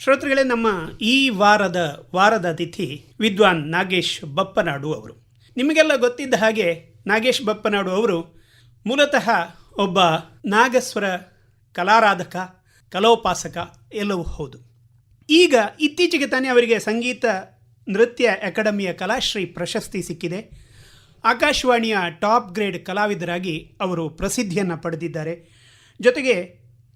ಶ್ರೋತೃಗಳೇ, ನಮ್ಮ ಈ ವಾರದ ಅತಿಥಿ ವಿದ್ವಾನ್ ನಾಗೇಶ್ ಬಪ್ಪನಾಡು ಅವರು. ನಿಮಗೆಲ್ಲ ಗೊತ್ತಿದ್ದ ಹಾಗೆ ನಾಗೇಶ್ ಬಪ್ಪನಾಡು ಅವರು ಮೂಲತಃ ಒಬ್ಬ ನಾಗಸ್ವರ ಕಲಾರಾಧಕ, ಕಲೋಪಾಸಕ ಎಲ್ಲವೂ ಹೌದು. ಈಗ ಇತ್ತೀಚೆಗೆ ತಾನೇ ಅವರಿಗೆ ಸಂಗೀತ ನೃತ್ಯ ಅಕಾಡೆಮಿಯ ಕಲಾಶ್ರೀ ಪ್ರಶಸ್ತಿ ಸಿಕ್ಕಿದೆ. ಆಕಾಶವಾಣಿಯ ಟಾಪ್ ಗ್ರೇಡ್ ಕಲಾವಿದರಾಗಿ ಅವರು ಪ್ರಸಿದ್ಧಿಯನ್ನು ಪಡೆದಿದ್ದಾರೆ. ಜೊತೆಗೆ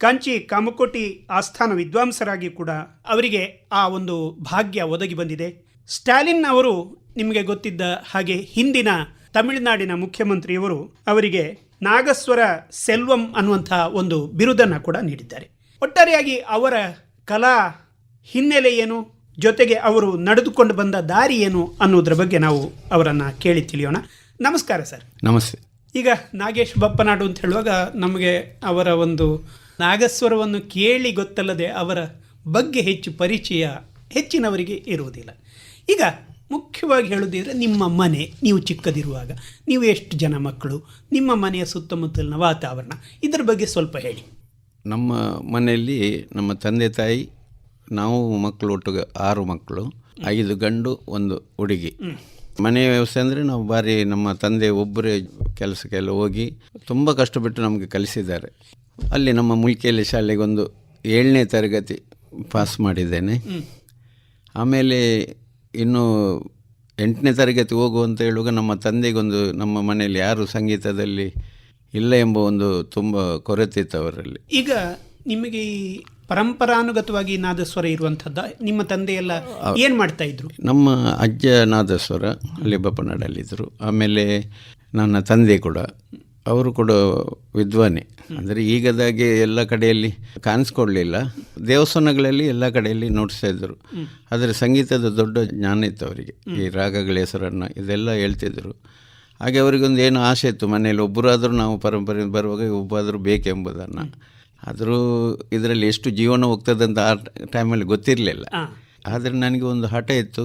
ಕಾಂಚಿ ಕಾಮಕೋಟಿ ಆಸ್ಥಾನ ವಿದ್ವಾಂಸರಾಗಿ ಕೂಡ ಅವರಿಗೆ ಆ ಒಂದು ಭಾಗ್ಯ ಒದಗಿ ಬಂದಿದೆ. ಸ್ಟಾಲಿನ್ ಅವರು ನಿಮಗೆ ಗೊತ್ತಿದ್ದ ಹಾಗೆ ಹಿಂದಿನ ತಮಿಳುನಾಡಿನ ಮುಖ್ಯಮಂತ್ರಿಯವರು ಅವರಿಗೆ ನಾಗಸ್ವರ ಸೆಲ್ವಂ ಅನ್ನುವಂಥ ಒಂದು ಬಿರುದನ್ನು ಕೂಡ ನೀಡಿದ್ದಾರೆ. ಒಟ್ಟಾರೆಯಾಗಿ ಅವರ ಕಲಾ ಹಿನ್ನೆಲೆ ಏನು, ಜೊತೆಗೆ ಅವರು ನಡೆದುಕೊಂಡು ಬಂದ ದಾರಿ ಏನು ಅನ್ನೋದ್ರ ಬಗ್ಗೆ ನಾವು ಅವರನ್ನು ಕೇಳಿ ತಿಳಿಯೋಣ. ನಮಸ್ಕಾರ ಸರ್. ನಮಸ್ತೆ. ಈಗ ನಾಗೇಶ್ ಬಪ್ಪನಾಡು ಅಂತ ಹೇಳುವಾಗ ನಮಗೆ ಅವರ ಒಂದು ನಾಗಸ್ವರವನ್ನು ಕೇಳಿ ಗೊತ್ತಲ್ಲದೆ ಅವರ ಬಗ್ಗೆ ಹೆಚ್ಚು ಪರಿಚಯ ಹೆಚ್ಚಿನವರಿಗೆ ಇರುವುದಿಲ್ಲ. ಈಗ ಮುಖ್ಯವಾಗಿ ಹೇಳೋದಿದ್ರೆ ನಿಮ್ಮ ಮನೆ, ನೀವು ಚಿಕ್ಕದಿರುವಾಗ ನೀವು ಎಷ್ಟು ಜನ ಮಕ್ಕಳು, ನಿಮ್ಮ ಮನೆಯ ಸುತ್ತಮುತ್ತಲಿನ ವಾತಾವರಣ, ಇದರ ಬಗ್ಗೆ ಸ್ವಲ್ಪ ಹೇಳಿ. ನಮ್ಮ ಮನೆಯಲ್ಲಿ ನಮ್ಮ ತಂದೆ ತಾಯಿ, ನಾವು ಮಕ್ಕಳು ಒಟ್ಟಿಗೆ 6 ಮಕ್ಕಳು, 5 ಗಂಡು 1 ಹುಡುಗಿ. ಮನೆಯ ವ್ಯವಸ್ಥೆ ಅಂದರೆ ನಾವು ಭಾರಿ, ನಮ್ಮ ತಂದೆ ಒಬ್ಬರೇ ಕೆಲಸಕ್ಕೆಲ್ಲ ಹೋಗಿ ತುಂಬ ಕಷ್ಟಪಟ್ಟು ನಮಗೆ ಕಲಿಸಿದ್ದಾರೆ. ಅಲ್ಲಿ ನಮ್ಮ ಮುಲ್ಕಿಯಲ್ಲಿ ಶಾಲೆಗೆ ಒಂದು 7ನೇ ತರಗತಿ ಪಾಸ್ ಮಾಡಿದ್ದೇನೆ. ಆಮೇಲೆ ಇನ್ನು 8ನೇ ತರಗತಿ ಹೋಗುವಂತ ಹೇಳುವಾಗ ನಮ್ಮ ತಂದೆಗೊಂದು, ನಮ್ಮ ಮನೆಯಲ್ಲಿ ಯಾರು ಸಂಗೀತದಲ್ಲಿ ಇಲ್ಲ ಎಂಬ ಒಂದು ತುಂಬ ಕೊರತೆ ಇತ್ತು ಅವರಲ್ಲಿ. ಈಗ ನಿಮಗೆ ಈ ಪರಂಪರಾನುಗತವಾಗಿ ನಾದಸ್ವರ ಇರುವಂಥದ್ದ? ನಿಮ್ಮ ತಂದೆಯೆಲ್ಲ ಏನು ಮಾಡ್ತಾ ಇದ್ರು? ನಮ್ಮ ಅಜ್ಜ ನಾದಸ್ವರ ಅಲ್ಲಿ ಬಪ್ಪನಾಡಲ್ಲಿದ್ದರು. ಆಮೇಲೆ ನನ್ನ ತಂದೆ ಕೂಡ, ಅವರು ಕೂಡ ವಿದ್ವಾನೆ. ಅಂದರೆ ಈಗದಾಗೆ ಎಲ್ಲ ಕಡೆಯಲ್ಲಿ ಕಾಣಿಸ್ಕೊಡ್ಲಿಲ್ಲ, ದೇವಸ್ಥಾನಗಳಲ್ಲಿ ಎಲ್ಲ ಕಡೆಯಲ್ಲಿ ನುಡಿಸ್ತಾ ಇದ್ದರು. ಆದರೆ ಸಂಗೀತದ ದೊಡ್ಡ ಜ್ಞಾನ ಇತ್ತು ಅವರಿಗೆ. ಈ ರಾಗಗಳ ಹೆಸರನ್ನು ಇದೆಲ್ಲ ಹೇಳ್ತಿದ್ರು. ಹಾಗೆ ಅವರಿಗೊಂದು ಏನು ಆಸೆ ಇತ್ತು, ಮನೆಯಲ್ಲಿ ಒಬ್ಬರಾದರೂ ನಾವು ಪರಂಪರೆ ಬರುವಾಗ ಒಬ್ಬರಾದರೂ ಬೇಕೆಂಬುದನ್ನು. ಆದರೂ ಇದರಲ್ಲಿ ಎಷ್ಟು ಜೀವನ ಹೋಗ್ತದಂತ ಆ ಟೈಮಲ್ಲಿ ಗೊತ್ತಿರಲಿಲ್ಲ. ಆದರೆ ನನಗೆ ಒಂದು ಹಠ ಇತ್ತು.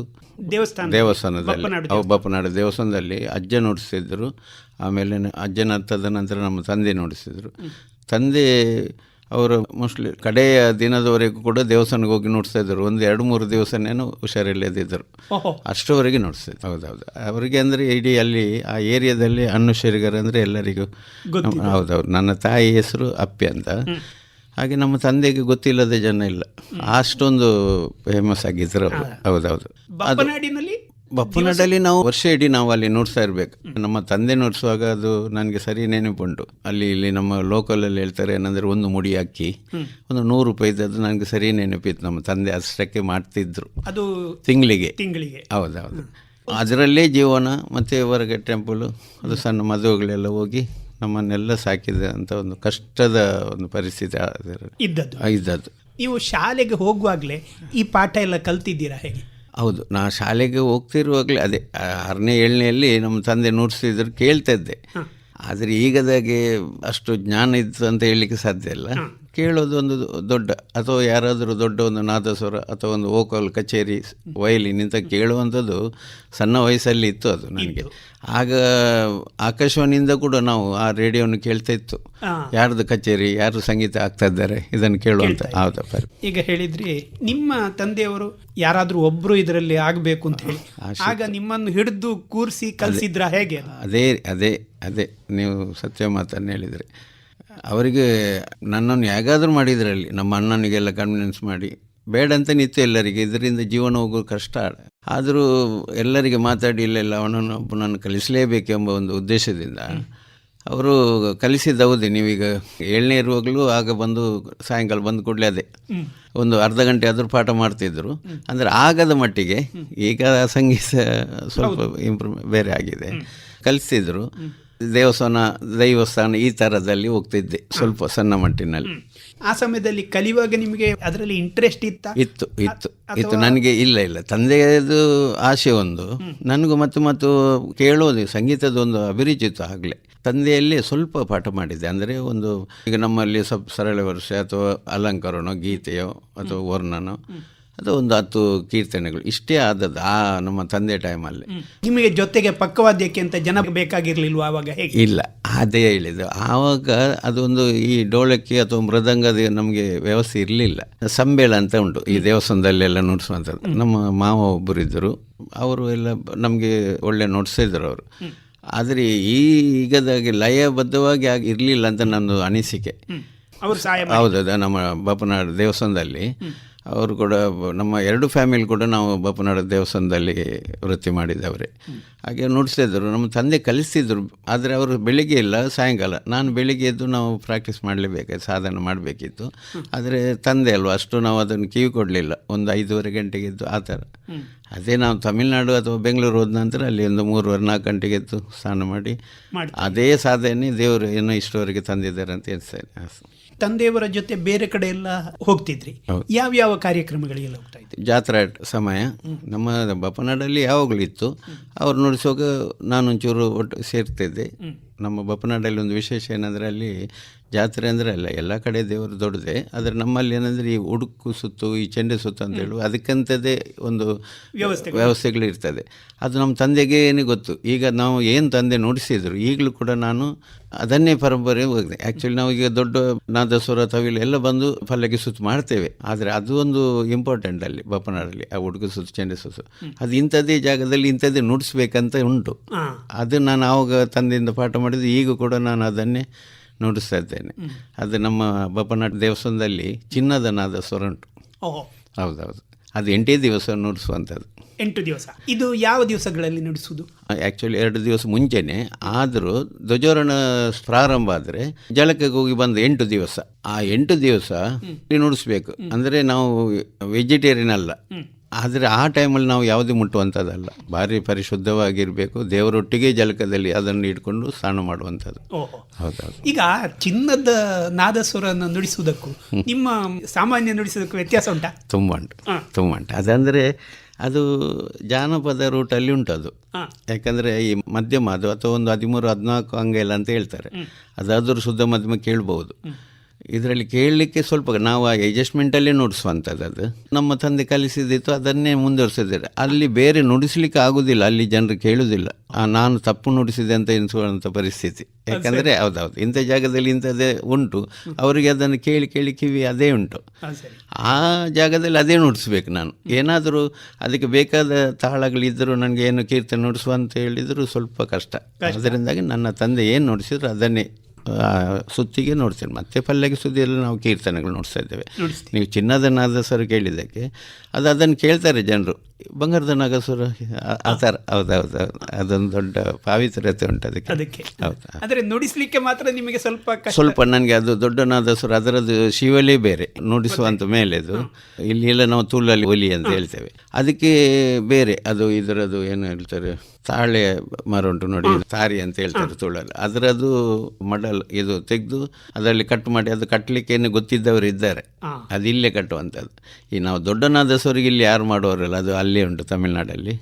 ದೇವಸ್ಥಾನದಲ್ಲಿ ಬಪ್ಪನಾಡು ದೇವಸ್ಥಾನದಲ್ಲಿ ಅಜ್ಜ ನುಡಿಸ್ತಿದ್ದರು. ಆಮೇಲೆ ಅಜ್ಜನ ಹತ್ತದ ನಂತರ ನಮ್ಮ ತಂದೆ ನುಡಿಸ್ತಿದ್ರು. ತಂದೆ ಅವರು ಮೋಸ್ಟ್ಲಿ ಕಡೆಯ ದಿನದವರೆಗೂ ಕೂಡ ದೇವಸ್ಥಾನಕ್ಕೆ ಹೋಗಿ ನುಡಿಸ್ತಾ ಇದ್ದರು. ಒಂದು 2-3 ದಿವಸನೇನು ಹುಷಾರಿಲ್ಲದಿದ್ದರು, ಅಷ್ಟರವರೆಗೆ ನುಡಿಸ್ತಿದ್ರು. ಹೌದೌದು. ಅವರಿಗೆ ಅಂದರೆ ಇಡೀ ಅಲ್ಲಿ ಆ ಏರಿಯಾದಲ್ಲಿ ಅನ್ನುಶರಿಗರ್ ಅಂದರೆ ಎಲ್ಲರಿಗೂ. ಹೌದೌದು. ನನ್ನ ತಾಯಿ ಹೆಸರು ಅಪ್ಪಿ ಅಂತ. ಹಾಗೆ ನಮ್ಮ ತಂದೆಗೆ ಗೊತ್ತಿಲ್ಲದ ಜನ ಇಲ್ಲ, ಅಷ್ಟೊಂದು ಫೇಮಸ್ ಆಗಿದ್ದರು ಅವರು. ಹೌದೌದು. ಬಪ್ಪನಾಡಲ್ಲಿ ನಾವು ವರ್ಷ ಇಡೀ ನಾವು ಅಲ್ಲಿ ನುಡಿಸ್ತಾ ಇರಬೇಕು. ನಮ್ಮ ತಂದೆ ನುಡಿಸುವಾಗ ಅದು ನನಗೆ ಸರಿ ನೆನಪುಂಟು. ಇಲ್ಲಿ ನಮ್ಮ ಲೋಕಲಲ್ಲಿ ಹೇಳ್ತಾರೆ ಏನಂದರೆ, ಒಂದು ಮುಡಿ ಅಕ್ಕಿ ಒಂದು 100 ರೂಪಾಯಿದ್ದು ನನಗೆ ಸರಿ ನೆನಪಿತ್ತು. ನಮ್ಮ ತಂದೆ ಅಷ್ಟಕ್ಕೆ ಮಾಡ್ತಿದ್ರು, ಅದು ತಿಂಗಳಿಗೆ. ಹೌದೌದು. ಅದರಲ್ಲೇ ಜೀವನ. ಮತ್ತು ಹೊರಗೆ ಟೆಂಪಲು, ಅದು ಸಣ್ಣ ಮದುವೆಗಳೆಲ್ಲ ಹೋಗಿ ನಮ್ಮನ್ನೆಲ್ಲ ಸಾಕಿದ ಅಂತ ಒಂದು ಕಷ್ಟದ ಒಂದು ಪರಿಸ್ಥಿತಿ ಇದ್ದದ್ದು. ನೀವು ಶಾಲೆಗೆ ಹೋಗುವಾಗಲೇ ಈ ಪಾಠ ಎಲ್ಲ ಕಲ್ತಿದ್ದೀರಾ ಹೇಗೆ? ಹೌದು. ನಾ ಶಾಲೆಗೆ ಹೋಗ್ತಿರುವಾಗಲೇ ಅದೇ 6ನೇ 7ನೇಯಲ್ಲಿ ನಮ್ಮ ತಂದೆ ನುಡಿಸ್ತಿದ್ರು, ಕೇಳ್ತಾ ಇದ್ದೆ. ಆದರೆ ಈಗದಾಗೆ ಅಷ್ಟು ಜ್ಞಾನ ಇತ್ತು ಅಂತ ಹೇಳಲಿಕ್ಕೆ ಸಾಧ್ಯ ಇಲ್ಲ. ಕೇಳೋದು ಒಂದು ದೊಡ್ಡ, ಅಥವಾ ಯಾರಾದರೂ ದೊಡ್ಡ ಒಂದು ನಾದಸ್ವರ ಅಥವಾ ಒಂದು ವೋಕಲ್ ಕಚೇರಿ, ವಯಲಿನ್ ಇಂಥ ಕೇಳುವಂಥದ್ದು ಸಣ್ಣ ವಯಸ್ಸಲ್ಲಿ ಇತ್ತು ಅದು ನನಗೆ. ಆಗ ಆಕಾಶವಾಣಿಯಿಂದ ಕೂಡ ನಾವು ಆ ರೇಡಿಯೋವನ್ನು ಕೇಳ್ತಾ ಇತ್ತು, ಯಾರ್ದು ಕಚೇರಿ, ಯಾರು ಸಂಗೀತ ಆಗ್ತಾ ಇದ್ದಾರೆ ಇದನ್ನು ಕೇಳುವಂಥ. ಹೌದಪ್ಪ. ಈಗ ಹೇಳಿದ್ರಿ ನಿಮ್ಮ ತಂದೆಯವರು ಯಾರಾದರೂ ಒಬ್ಬರು ಇದರಲ್ಲಿ ಆಗಬೇಕು ಅಂತ ಹೇಳಿ, ಆಗ ನಿಮ್ಮನ್ನು ಹಿಡಿದು ಕೂರಿಸಿ ಕಲಿಸಿದ್ರ ಹೇಗೆ? ಅದೇ ನೀವು ಸತ್ಯ ಮಾತನ್ನು ಹೇಳಿದರೆ. ಅವರಿಗೆ ನನ್ನನ್ನು ಹೇಗಾದರೂ ಮಾಡಿದ್ರಲ್ಲಿ, ನಮ್ಮ ಅಣ್ಣನಿಗೆಲ್ಲ ಕನ್ವಿನ್ಸ್ ಮಾಡಿ, ಬೇಡ ಅಂತ ನಿಂತು ಎಲ್ಲರಿಗೆ, ಇದರಿಂದ ಜೀವನ ಹೋಗೋ ಕಷ್ಟ. ಆದರೂ ಎಲ್ಲರಿಗೆ ಮಾತಾಡಿ ಇಲ್ಲೆಲ್ಲ ಅವನನ್ನು ಕಲಿಸಲೇಬೇಕೆಂಬ ಒಂದು ಉದ್ದೇಶದಿಂದ ಅವರು ಕಲಿಸಿದ್ದೌದೇ. ನೀವೀಗ 7ನೇ ಇರುವಾಗಲೂ ಆಗ ಬಂದು ಸಾಯಂಕಾಲ ಬಂದು ಕೂಡಲೇ ಅದೇ ಒಂದು ಅರ್ಧ ಗಂಟೆ ಆದರೂ ಪಾಠ ಮಾಡ್ತಿದ್ರು. ಅಂದರೆ ಆಗದ ಮಟ್ಟಿಗೆ. ಈಗ ಸಂಗೀತ ಸ್ವಲ್ಪ ಬೇರೆ ಆಗಿದೆ. ಕಲಿಸ್ತಿದ್ರು. ದೈವಸ್ಥಾನ ಈ ಥರದಲ್ಲಿ ಹೋಗ್ತಿದ್ದೆ ಸ್ವಲ್ಪ ಸಣ್ಣ ಮಟ್ಟಿನಲ್ಲಿ. ಆ ಸಮಯದಲ್ಲಿ ಕಲಿಯುವಾಗ ನಿಮಗೆ ಅದರಲ್ಲಿ ಇಂಟ್ರೆಸ್ಟ್ ಇತ್ತು ನನಗೆ. ಇಲ್ಲ ತಂದೆಯದು ಆಸೆ ಒಂದು, ನನಗೂ ಮತ್ತು ಕೇಳೋದು ಸಂಗೀತದ ಒಂದು ಅಭಿರುಚಿ ಇತ್ತು. ಆಗಲೇ ತಂದೆಯಲ್ಲಿ ಸ್ವಲ್ಪ ಪಾಠ ಮಾಡಿದ್ದೆ. ಅಂದರೆ ಒಂದು, ಈಗ ನಮ್ಮಲ್ಲಿ ಸ್ವಲ್ಪ ಸರಳ ವರ್ಷ ಅಥವಾ ಅಲಂಕಾರನೋ, ಗೀತೆಯೋ ಅಥವಾ ವರ್ಣನೋ, ಅದು ಒಂದು 10 ಕೀರ್ತನೆಗಳು ಇಷ್ಟೇ ಆದದ್ದು ಆ ನಮ್ಮ ತಂದೆ ಟೈಮಲ್ಲಿ. ನಿಮಗೆ ಜೊತೆಗೆ ಪಕ್ಕವಾದ್ಯಕ್ಕೆ ಅಂತ ಜನ ಬೇಕಾಗಿರ್ಲಿಲ್ವ ಆವಾಗ? ಹೇಗೆ? ಇಲ್ಲ, ಅದೇ ಹೇಳಿದ್ದು. ಆವಾಗ ಅದೊಂದು ಈ ಡೋಲಕ್ಕಿ ಅಥವಾ ಮೃದಂಗದ ನಮಗೆ ವ್ಯವಸ್ಥೆ ಇರಲಿಲ್ಲ. ಸಂಬೇಳ ಅಂತ ಉಂಟು ಈ ದೇವಸ್ಥಾನದಲ್ಲೆಲ್ಲ ನುಡಿಸುವಂಥದ್ದು. ನಮ್ಮ ಮಾವ ಒಬ್ಬರು ಇದ್ದರು, ಅವರು ಎಲ್ಲ ನಮಗೆ ಒಳ್ಳೆ ನುಡಿಸಿದ್ರು ಅವರು. ಆದರೆ ಈಗದಾಗೆ ಲಯಬದ್ಧವಾಗಿ ಆಗಿ ಇರಲಿಲ್ಲ ಅಂತ ನನ್ನದು ಅನಿಸಿಕೆ. ಹೌದೌದು, ನಮ್ಮ ಬಪ್ಪನಾಡು ದೇವಸ್ಥಾನದಲ್ಲಿ ಅವರು ಕೂಡ ನಮ್ಮ 2 ಫ್ಯಾಮಿಲಿ ಕೂಡ ನಾವು ಬಪ್ಪನಾಡು ದೇವಸ್ಥಾನದಲ್ಲಿ ವೃತ್ತಿ ಮಾಡಿದವರೇ. ಹಾಗೆ ನುಡಿಸ್ತಿದ್ರು, ನಮ್ಮ ತಂದೆ ಕಲಿಸ್ತಿದ್ರು. ಆದರೆ ಅವರು ಬೆಳಿಗ್ಗೆ ಇಲ್ಲ, ಸಾಯಂಕಾಲ. ನಾನು ಬೆಳಿಗ್ಗೆ ಎದ್ದು ನಾವು ಪ್ರಾಕ್ಟೀಸ್ ಮಾಡಲೇಬೇಕು, ಸಾಧನೆ ಮಾಡಬೇಕಿತ್ತು. ಆದರೆ ತಂದೆ ಅಲ್ವ, ಅಷ್ಟು ನಾವು ಅದನ್ನು ಕಿವಿ ಕೊಡಲಿಲ್ಲ. ಒಂದು 5:30 ಗಂಟೆಗೆ ಎದ್ದು ಆ ಥರ. ಅದೇ ನಾವು ತಮಿಳುನಾಡು ಅಥವಾ ಬೆಂಗಳೂರು ಹೋದ ನಂತರ ಅಲ್ಲಿ ಒಂದು 3-4 ಗಂಟೆಗೆ ಎದ್ದು ಸ್ನಾನ ಮಾಡಿ ಅದೇ ಸಾಧನೆ ದೇವರು ಏನೋ ಇಷ್ಟವರೆಗೆ ತಂದಿದ್ದಾರೆ ಅಂತ ಅನಿಸ್ತೇನೆ. ತಂದೆಯವರ ಜೊತೆ ಬೇರೆ ಕಡೆ ಎಲ್ಲ ಹೋಗ್ತಿದ್ರಿ, ಯಾವ್ಯಾವ ಕಾರ್ಯಕ್ರಮಗಳಿಗೆಲ್ಲ ಹೋಗ್ತಾ ಇದ್ರಿ? ಜಾತ್ರಾ ಸಮಯ ನಮ್ಮ ಬಪ್ಪನಾಡಲ್ಲಿ ಯಾವಾಗಲೂ ಇತ್ತು. ಅವ್ರು ನುಡಿಸುವಾಗ ನಾನೊಂಚೂರು ಒಟ್ಟು ಸೇರ್ತಿದ್ದೆ. ನಮ್ಮ ಬಪ್ಪನಾಡಲ್ಲಿ ಒಂದು ವಿಶೇಷ ಏನಂದರೆ, ಅಲ್ಲಿ ಜಾತ್ರೆ ಅಂದರೆ ಅಲ್ಲ, ಎಲ್ಲ ಕಡೆ ದೇವರು ದೊಡ್ಡದೆ. ಆದರೆ ನಮ್ಮಲ್ಲಿ ಏನಂದರೆ ಈ ಉಡುಕು ಸುತ್ತು, ಈ ಚೆಂಡೆ ಸುತ್ತು ಅಂತ ಹೇಳುವ ಅದಕ್ಕಂಥದ್ದೇ ಒಂದು ವ್ಯವಸ್ಥೆಗಳು ಇರ್ತದೆ. ಅದು ನಮ್ಮ ತಂದೆಗೆ ಏನೇ ಗೊತ್ತು. ಈಗ ನಾವು ಏನು ತಂದೆ ನುಡಿಸಿದ್ರು ಈಗಲೂ ಕೂಡ ನಾನು ಅದನ್ನೇ ಪರಂಪರೆ ಹೋಗಿದೆ. ಆ್ಯಕ್ಚುಲಿ ನಾವು ಈಗ ದೊಡ್ಡ ನಾದಸ್ವರ ತವಿಲು ಎಲ್ಲ ಬಂದು ಪಲ್ಲಕ್ಕಿ ಸುತ್ತು ಮಾಡ್ತೇವೆ. ಆದರೆ ಅದು ಒಂದು ಇಂಪಾರ್ಟೆಂಟ್ ಅಲ್ಲಿ ಬಪ್ಪನಾಡಲ್ಲಿ, ಆ ಉಡುಕು ಸುತ್ತು, ಚೆಂಡೆ ಸುತ್ತು. ಅದು ಇಂಥದ್ದೇ ಜಾಗದಲ್ಲಿ ಇಂಥದ್ದೇ ನುಡಿಸ್ಬೇಕಂತ ಉಂಟು. ಅದು ನಾನು ಆವಾಗ ತಂದೆಯಿಂದ ಪಾಠ ಮಾಡಿದ್ದು, ಈಗ ಕೂಡ ನಾನು ಅದನ್ನೇ ನುಡಿಸ್ತಾ ಇದ್ದೇನೆ. ಅದು ನಮ್ಮ ಬಪ್ಪನಾಡು ದೇವಸ್ಥಾನದಲ್ಲಿ ಚಿನ್ನದ ನಾದಸ್ವರ ಉಂಟು. ಹೌದೌದು, ಅದು 8 ದಿವಸ ನುಡಿಸುವಂಥದ್ದು. 8 ದಿವಸ. ಇದು ಯಾವ ದಿವಸಗಳಲ್ಲಿ ನುಡಿಸುವುದು? ಆ್ಯಕ್ಚುಲಿ 2 ದಿವಸ ಮುಂಚೆನೆ. ಆದರೂ ಧ್ವಜಾರೋಹಣ ಪ್ರಾರಂಭ ಆದರೆ ಜಳಕಕ್ಕೆ ಹೋಗಿ ಬಂದು 8 ದಿವಸ, ಆ 8 ದಿವಸ ನುಡಿಸ್ಬೇಕು. ಅಂದರೆ ನಾವು ವೆಜಿಟೇರಿಯನ್ ಅಲ್ಲ, ಆದರೆ ಆ ಟೈಮಲ್ಲಿ ನಾವು ಯಾವುದೇ ಮುಟ್ಟುವಂಥದ್ದಲ್ಲ. ಭಾರಿ ಪರಿಶುದ್ಧವಾಗಿರಬೇಕು. ದೇವರೊಟ್ಟಿಗೆ ಜಲಕದಲ್ಲಿ ಅದನ್ನು ಇಟ್ಕೊಂಡು ಸ್ನಾನ ಮಾಡುವಂಥದ್ದು. ಹೌದೌದು. ಈಗ ಚಿನ್ನದ ನಾದಸ್ವರವನ್ನು ನುಡಿಸುವುದಕ್ಕೂ ನಿಮ್ಮ ಸಾಮಾನ್ಯ ನುಡಿಸೋದಕ್ಕೂ ವ್ಯತ್ಯಾಸ ಉಂಟಾ? ತುಂಬ ಉಂಟು. ಅದಂದರೆ ಅದು ಜಾನಪದ ರೂಟಲ್ಲಿ ಉಂಟದು. ಯಾಕಂದರೆ ಈ ಮಧ್ಯಮ ಅದು ಅಥವಾ ಒಂದು 13-14 ಅಂಗೆಲ್ಲ ಅಂತ ಹೇಳ್ತಾರೆ. ಅದಾದರೂ ಶುದ್ಧ ಮಧ್ಯಮ ಕೇಳ್ಬೋದು. ಇದರಲ್ಲಿ ಕೇಳಲಿಕ್ಕೆ ಸ್ವಲ್ಪ ನಾವು ಆ ಅಡ್ಜಸ್ಟ್ಮೆಂಟಲ್ಲೇ ನುಡಿಸುವಂಥದ್ದು. ಅದು ನಮ್ಮ ತಂದೆ ಕಲಿಸಿದಿತ್ತು, ಅದನ್ನೇ ಮುಂದುವರಿಸಿದ್ದಾರೆ. ಅಲ್ಲಿ ಬೇರೆ ನುಡಿಸ್ಲಿಕ್ಕೆ ಆಗೋದಿಲ್ಲ, ಅಲ್ಲಿ ಜನರು ಕೇಳೋದಿಲ್ಲ. ನಾನು ತಪ್ಪು ನುಡಿಸಿದೆ ಅಂತ ಎನಿಸುವಂಥ ಪರಿಸ್ಥಿತಿ. ಯಾಕಂದರೆ ಹೌದೌದು, ಇಂಥ ಜಾಗದಲ್ಲಿ ಇಂಥದ್ದೇ ಉಂಟು, ಅವರಿಗೆ ಅದನ್ನು ಕೇಳಿ ಕೇಳಿ ಕಿವಿ ಅದೇ ಉಂಟು. ಆ ಜಾಗದಲ್ಲಿ ಅದೇ ನುಡಿಸ್ಬೇಕು. ನಾನು ಏನಾದರೂ ಅದಕ್ಕೆ ಬೇಕಾದ ತಾಳಗಳಿದ್ದರೂ ನನಗೆ ಏನು ಕೀರ್ತನೆ ನುಡಿಸುವ ಅಂತ ಹೇಳಿದರೂ ಸ್ವಲ್ಪ ಕಷ್ಟ. ಅದರಿಂದಾಗಿ ನನ್ನ ತಂದೆ ಏನು ನುಡಿಸಿದ್ರು ಅದನ್ನೇ ಸುತ್ತಿಗೆ ನೋಡ್ತೇನೆ. ಮತ್ತೆ ಪಲ್ಲಕ್ಕಿ ಸುದ್ದಿಯಲ್ಲಿ ನಾವು ಕೀರ್ತನೆಗಳು ನೋಡ್ತಾ ಇದ್ದೇವೆ. ನೀವು ಚಿನ್ನದ ನಾದಸ್ವರ ಕೇಳಿದ್ದಕ್ಕೆ ಅದನ್ನು ಕೇಳ್ತಾರೆ ಜನರು, ಬಂಗಾರದ ನಾಗಸ್ವರ ಆ ಥರ. ಹೌದೌದು, ಅದೊಂದು ದೊಡ್ಡ ಪಾವಿತ್ರ್ಯತೆ ಉಂಟು ಅದಕ್ಕೆ. ಹೌದು, ಆದರೆ ನುಡಿಸ್ಲಿಕ್ಕೆ ಮಾತ್ರ ನಿಮಗೆ ಸ್ವಲ್ಪ ನನಗೆ ಅದು ದೊಡ್ಡ ನಾದಸ್ವರ, ಅದರದ್ದು ಶಿವಲೇ ಬೇರೆ ನುಡಿಸುವಂಥ ಮೇಲೆ. ಅದು ಇಲ್ಲಿ ಎಲ್ಲ ನಾವು ತುಳಲ್ಲಿ ಒಲಿ ಅಂತ ಹೇಳ್ತೇವೆ, ಅದಕ್ಕೆ ಬೇರೆ. ಅದು ಇದರದು ಏನು ಹೇಳ್ತಾರೆ, ತಾಳೆ ಮರ ಉಂಟು ನೋಡಿ, ತಾರಿ ಅಂತ ಹೇಳ್ತಾರೆ ತುಳಲ್ಲಿ. ಅದರದ್ದು ಮಡಲ್ ಇದು ತೆಗೆದು ಅದರಲ್ಲಿ ಕಟ್ ಮಾಡಿ, ಅದು ಕಟ್ಟಲಿಕ್ಕೆ ಏನು ಗೊತ್ತಿದ್ದವರು ಇದ್ದಾರೆ, ಅದು ಇಲ್ಲೇ ಕಟ್ಟುವಂಥದ್ದು. ಈ ನಾವು ದೊಡ್ಡ ನಾದಸ್ವರಿಗೆ ಇಲ್ಲಿ ಯಾರು ಮಾಡುವವರಲ್ಲ, ಅದು ಅಲ್ಲೇ ಉಂಟು ತಮಿಳುನಾಡಲ್ಲಿ.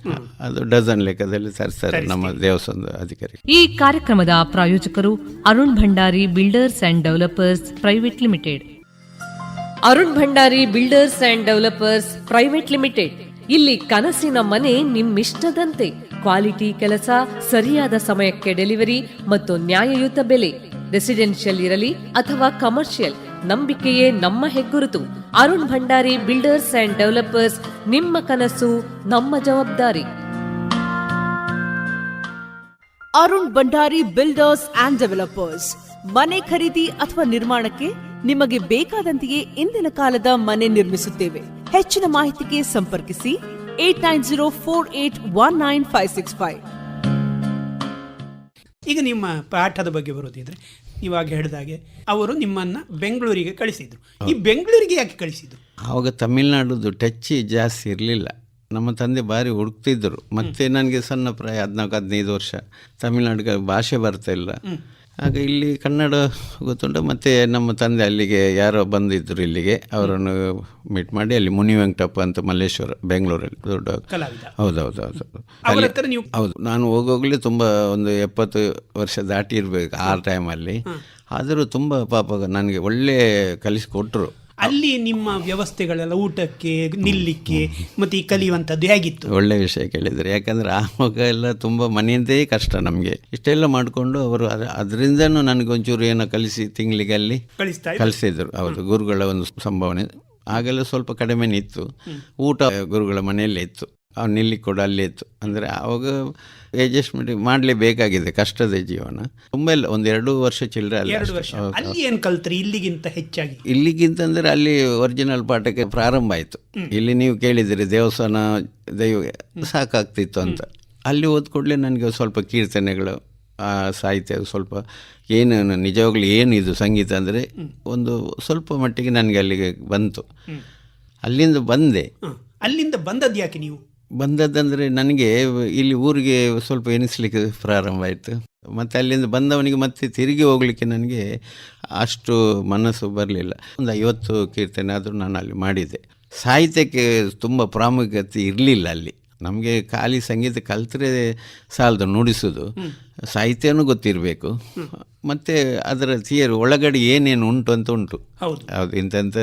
ಅದು ಡಜನ್ ಲೆಕ್ಕದಲ್ಲಿ ತರಿಸ್ತಾರೆ ನಮ್ಮ ದೇವಸ್ಥಾನದ ಅಧಿಕಾರಿ. ಈ ಕಾರ್ಯಕ್ರಮದ ಪ್ರಾಯೋಜಕರು Arun Bhandari builders and developers private limited. Arun Bhandari builders and developers private limited. ಇಲ್ಲಿ ಕನಸಿನ ಮನೆ ನಿಮ್ಮಿಷ್ಟದಂತೆ, ಕ್ವಾಲಿಟಿ ಕೆಲಸ, ಸರಿಯಾದ ಸಮಯಕ್ಕೆ ಡೆಲಿವರಿ ಮತ್ತು ನ್ಯಾಯಯುತ ಬೆಲೆ. ರೆಸಿಡೆನ್ಷಿಯಲ್ ಇರಲಿ ಅಥವಾ ಕಮರ್ಷಿಯಲ್, ನಂಬಿಕೆಯೇ ನಮ್ಮ ಹೆಗ್ಗುರುತು. Arun Bhandari builders and developers. ನಿಮ್ಮ ಕನಸು ನಮ್ಮ ಜವಾಬ್ದಾರಿ. Arun Bhandari builders and developers. ಮನೆ ಖರೀದಿ ಅಥವಾ ನಿರ್ಮಾಣಕ್ಕೆ ನಿಮಗೆ ಬೇಕಾದಂತೆಯೇ ಇಂದಿನ ಕಾಲದ ಮನೆ ನಿರ್ಮಿಸುತ್ತೇವೆ. ಹೆಚ್ಚಿನ ಮಾಹಿತಿಗೆ ಸಂಪರ್ಕಿಸಿ 8904819565. ಈಗ ನಿಮ್ಮ ಪಾಠದ ಬಗ್ಗೆ ಬರೋದಿದ್ರೆ, ಇವಾಗ ಹೇಳಿದಾಗೆ ಅವರು ನಿಮ್ಮನ್ನು ಬೆಂಗಳೂರಿಗೆ ಕಳಿಸಿದ್ರು. ಈ ಬೆಂಗಳೂರಿಗೆ ಯಾಕೆ ಕಳಿಸಿದ್ರು? ಆವಾಗ ತಮಿಳ್ನಾಡುದು ಟಚ್ ಜಾಸ್ತಿ ಇರಲಿಲ್ಲ. ನಮ್ಮ ತಂದೆ ಭಾರಿ ಹುಡುಕ್ತಿದ್ದರು. ಮತ್ತು ನನಗೆ ಸಣ್ಣ ಪ್ರಾಯ 14-15 ವರ್ಷ. ತಮಿಳ್ನಾಡಿಗೆ ಭಾಷೆ ಬರ್ತಾ ಇಲ್ಲ. ಆಗ ಇಲ್ಲಿ ಕನ್ನಡ ಗೊತ್ತುಂಟು. ಮತ್ತು ನಮ್ಮ ತಂದೆ ಅಲ್ಲಿಗೆ ಯಾರೋ ಬಂದಿದ್ದರು ಇಲ್ಲಿಗೆ, ಅವರನ್ನು ಮೀಟ್ ಮಾಡಿ ಅಲ್ಲಿ ಮುನಿ ವೆಂಕಟಪ್ಪ ಅಂತ ಮಲ್ಲೇಶ್ವರ, ಬೆಂಗಳೂರಲ್ಲಿ ದೊಡ್ಡ ಕಲಾವಿದ. ಹೌದೌದು. ಹೌದು, ನಾನು ಹೋಗೋಗ್ಲಿ ತುಂಬ ಒಂದು 70 ವರ್ಷ ದಾಟಿ ಇರಬೇಕು ಆ ಟೈಮಲ್ಲಿ. ಆದರೂ ತುಂಬ ಪಾಪ ನನಗೆ ಒಳ್ಳೆ ಕಲಿಸಿಕೊಟ್ರು. ಅಲ್ಲಿ ನಿಮ್ಮ ವ್ಯವಸ್ಥೆಗಳೆಲ್ಲ ಊಟಕ್ಕೆ ನಿಲ್ಲಿಕ್ಕೆ ಮತ್ತೆ ಈ ಕಲಿಯುವಂಥದ್ದು ಹೇಗಿತ್ತು? ಒಳ್ಳೆ ವಿಷಯ ಕೇಳಿದರೆ, ಯಾಕಂದರೆ ಆವಾಗ ಎಲ್ಲ ತುಂಬ ಮನೆಯದ್ದೇ ಕಷ್ಟ ನಮಗೆ. ಇಷ್ಟೆಲ್ಲ ಮಾಡಿಕೊಂಡು ಅವರು ಅದರಿಂದನೂ ನನಗೊಂಚೂರು ಏನೋ ಕಲಿಸಿ ತಿಂಗಳಿಗೆ ಅಲ್ಲಿ ಕಲಿಸಿದ್ರು. ಹೌದು, ಗುರುಗಳ ಒಂದು ಸಂಭಾವನೆ ಆಗೆಲ್ಲ ಸ್ವಲ್ಪ ಕಡಿಮೆನೇ ಇತ್ತು. ಊಟ ಗುರುಗಳ ಮನೆಯಲ್ಲೇ ಇತ್ತು, ಅವ್ನು ನಿಲ್ಲಿ ಕೂಡ ಅಲ್ಲೇ ಇತ್ತು. ಅಂದರೆ ಆವಾಗ ಅಡ್ಜಸ್ಟ್ಮೆಂಟ್ ಮಾಡಲೇಬೇಕಾಗಿದೆ, ಕಷ್ಟದ ಜೀವನ. ತುಂಬ ಇಲ್ಲ, 1-2 ವರ್ಷ ಚಿಲ್ಲರೆ ಅಲ್ಲ. ಅಲ್ಲಿ ಏನು ಕಲ್ತ್ರಿ ಇಲ್ಲಿಗಿಂತ ಹೆಚ್ಚಾಗಿ? ಇಲ್ಲಿಗಿಂತ ಅಂದರೆ ಅಲ್ಲಿ ಒರಿಜಿನಲ್ ಪಾಠಕ್ಕೆ ಪ್ರಾರಂಭ ಆಯಿತು. ಇಲ್ಲಿ ನೀವು ಕೇಳಿದಿರಿ ದೇವಸ್ಥಾನ ದೈವ ಸಾಕಾಗ್ತಿತ್ತು ಅಂತ. ಅಲ್ಲಿ ಓದ್ಕೊಡ್ಲೆ ನನಗೆ ಸ್ವಲ್ಪ ಕೀರ್ತನೆಗಳು, ಸಾಹಿತ್ಯ ಸ್ವಲ್ಪ ಏನು ನಿಜವಾಗ್ಲೂ ಏನು ಇದು ಸಂಗೀತ ಅಂದರೆ ಒಂದು ಸ್ವಲ್ಪ ಮಟ್ಟಿಗೆ ನನಗೆ ಅಲ್ಲಿಗೆ ಬಂತು. ಅಲ್ಲಿಂದ ಬಂದೆ. ಅಲ್ಲಿಂದ ಬಂದದ್ದು ಯಾಕೆ ನೀವು? ಬಂದದ್ದಂದರೆ ನನಗೆ ಇಲ್ಲಿ ಊರಿಗೆ ಸ್ವಲ್ಪ ಎನಿಸ್ಲಿಕ್ಕೆ ಪ್ರಾರಂಭ ಆಯಿತು. ಮತ್ತು ಅಲ್ಲಿಂದ ಬಂದವನಿಗೆ ಮತ್ತೆ ತಿರುಗಿ ಹೋಗಲಿಕ್ಕೆ ನನಗೆ ಅಷ್ಟು ಮನಸ್ಸು ಬರಲಿಲ್ಲ. ಒಂದು 50 ಕೀರ್ತನೆ ಆದರೂ ನಾನು ಅಲ್ಲಿ ಮಾಡಿದೆ. ಸಾಹಿತ್ಯಕ್ಕೆ ತುಂಬ ಪ್ರಾಮುಖ್ಯತೆ ಇರಲಿಲ್ಲ ಅಲ್ಲಿ. ನಮಗೆ ಖಾಲಿ ಸಂಗೀತ ಕಲ್ತರೆ ಸಾಲದು, ನುಡಿಸೋದು, ಸಾಹಿತ್ಯನೂ ಗೊತ್ತಿರಬೇಕು. ಮತ್ತು ಅದರ ಥಿಯರಿ ಒಳಗಡೆ ಏನೇನು ಉಂಟು ಅಂತ ಉಂಟು. ಹೌದು, ಇಂಥಂಥ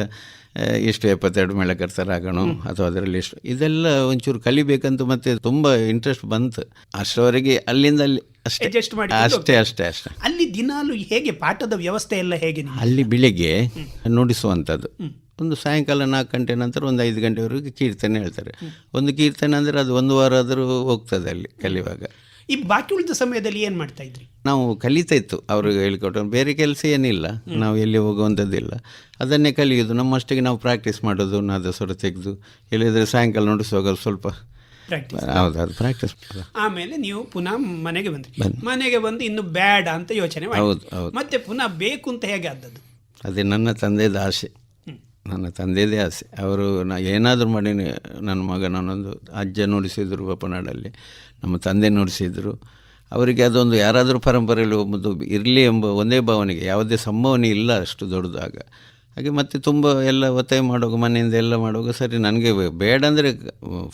ಎಷ್ಟು 72 ಮೇಳಕರ್ತರಾಗೋಣ ಅಥವಾ ಅದರಲ್ಲಿ ಎಷ್ಟು ಇದೆಲ್ಲ ಒಂಚೂರು ಕಲಿಬೇಕಂತ ಮತ್ತೆ ತುಂಬ ಇಂಟ್ರೆಸ್ಟ್ ಬಂತು. ಅಷ್ಟರವರೆಗೆ ಅಲ್ಲಿಂದ ಅಲ್ಲಿ ಅಷ್ಟೇ. ಅಲ್ಲಿ ದಿನಾಲು ಹೇಗೆ ಪಾಠದ ವ್ಯವಸ್ಥೆ ಎಲ್ಲ ಹೇಗೆ? ಅಲ್ಲಿ ಬೆಳಿಗ್ಗೆ ನುಡಿಸುವಂಥದ್ದು, ಒಂದು ಸಾಯಂಕಾಲ 4 ಗಂಟೆ ನಂತರ ಒಂದು 5 ಗಂಟೆವರೆಗೆ ಕೀರ್ತನೆ ಹೇಳ್ತಾರೆ. ಒಂದು ಕೀರ್ತನೆ ಅಂದರೆ ಅದು 1 ವಾರ ಆದರೂ ಹೋಗ್ತದೆ ಅಲ್ಲಿ ಕಲಿಯುವಾಗ. ಈ ಬಾಕಿ ಉಳಿದ ಸಮಯದಲ್ಲಿ ಏನು ಮಾಡ್ತಾ ಇದ್ರಿ? ನಾವು ಕಲಿತಾ ಇತ್ತು, ಅವ್ರಿಗೆ ಹೇಳಿಕೊಟ್ಟು. ಬೇರೆ ಕೆಲಸ ಏನಿಲ್ಲ, ನಾವು ಎಲ್ಲಿ ಹೋಗುವಂಥದ್ದಿಲ್ಲ, ಅದನ್ನೇ ಕಲಿಯೋದು. ನಮ್ಮಷ್ಟಿಗೆ ನಾವು ಪ್ರಾಕ್ಟೀಸ್ ಮಾಡೋದು, ನಾದಸ್ವರ ತೆಗೆದು ಹೇಳಿದರೆ ಸಾಯಂಕಾಲ ನುಡಿಸುವಾಗ ಸ್ವಲ್ಪ ಹೌದು ಪ್ರಾಕ್ಟೀಸ್. ಆಮೇಲೆ ನೀವು ಪುನಃ ಮನೆಗೆ ಬಂದ್ರಿ. ಮನೆಗೆ ಬಂದು ಇನ್ನು ಬೇಡ ಅಂತ ಯೋಚನೆ ಮಾಡಿ ಹೌದು, ಮತ್ತೆ ಪುನಃ ಬೇಕು ಅಂತ ಹೇಗೆ ಆದದ್ದು? ಅದೇ ನನ್ನ ತಂದೆದ ಆಸೆ, ನನ್ನ ತಂದೆಯದೇ ಆಸೆ. ಅವರು ಏನಾದರೂ ಮಾಡಿ ನನ್ನ ಮಗ, ನಾನೊಂದು ಅಜ್ಜ ನುಡಿಸಿದ್ರು ಬಪ್ಪನಾಡಲ್ಲಿ, ನಮ್ಮ ತಂದೆ ನುಡಿಸಿದ್ರು. ಅವರಿಗೆ ಅದೊಂದು ಯಾರಾದರೂ ಪರಂಪರೆಯಲ್ಲಿ ಒಬ್ಬದು ಇರಲಿ ಎಂಬ ಒಂದೇ ಭಾವನೆಗೆ, ಯಾವುದೇ ಸಂಭಾವನೆ ಇಲ್ಲ ಅಷ್ಟು ದೊಡ್ಡದಾಗ. ಹಾಗೆ ಮತ್ತೆ ತುಂಬ ಎಲ್ಲ ಒತ್ತಾಯ ಮಾಡುವಾಗ, ಮನೆಯಿಂದ ಎಲ್ಲ ಮಾಡುವಾಗ ಸರಿ ನನಗೆ ಬೇಡ ಅಂದರೆ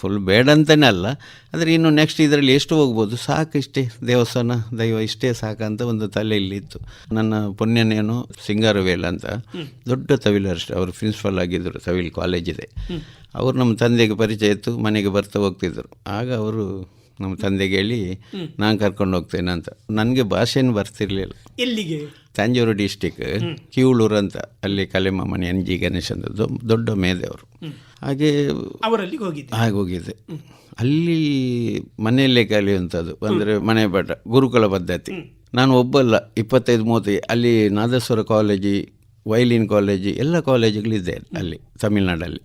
ಫುಲ್ ಬೇಡ ಅಂತಲೇ ಅಲ್ಲ, ಆದರೆ ಇನ್ನು ನೆಕ್ಸ್ಟ್ ಇದರಲ್ಲಿ ಎಷ್ಟು ಹೋಗ್ಬೋದು, ಸಾಕು ಇಷ್ಟೇ, ದೇವಸ್ಥಾನ ದೈವ ಇಷ್ಟೇ ಸಾಕಂತ ಒಂದು ತಲೆಯಲ್ಲಿ ಇತ್ತು. ನನ್ನ ಪುಣ್ಯನೇನು ಸಿಂಗಾರವೇಲ್ ಅಂತ ದೊಡ್ಡ ತವಿಲರಷ್ಟೇ, ಅವರು ಪ್ರಿನ್ಸಿಪಲ್ ಆಗಿದ್ದರು, ತವಿಲ್ ಕಾಲೇಜ್ ಇದೆ. ಅವರು ನಮ್ಮ ತಂದೆಗೆ ಪರಿಚಯ ಇತ್ತು, ಮನೆಗೆ ಬರ್ತಾ ಹೋಗ್ತಿದ್ದರು. ಆಗ ಅವರು ನಮ್ಮ ತಂದೆಗೆ ಹೇಳಿ ನಾನು ಕರ್ಕೊಂಡು ಹೋಗ್ತೇನೆ ಅಂತ. ನನಗೆ ಭಾಷೆನೂ ಬರ್ತಿರ್ಲಿಲ್ಲ. ಎಲ್ಲಿಗೆ? ತಂಜೂರು ಡಿಸ್ಟಿಕ್ ಕಿವಳೂರು ಅಂತ, ಅಲ್ಲಿ ಕಲೆಮಾಮಣಿ NG ಗಣೇಶ್ ಅಂತ ದೊಡ್ಡ ಮೇದೆಯವರು. ಹಾಗೆ ಹೋಗಿದ್ದೆ. ಅಲ್ಲಿ ಮನೆಯಲ್ಲೇ ಕಲಿಯುವಂಥದ್ದು ಅಂದರೆ ಮನೆ ಪಾಠ, ಗುರುಕುಲ ಪದ್ಧತಿ. ನಾನು ಒಬ್ಬಲ್ಲ, 25-30 ಅಲ್ಲಿ ನಾದಸ್ವರ ಕಾಲೇಜಿ, ವೈಲಿನ್ ಕಾಲೇಜಿ, ಎಲ್ಲ ಕಾಲೇಜುಗಳಿದೆ ಅಲ್ಲಿ ತಮಿಳ್ನಾಡಲ್ಲಿ.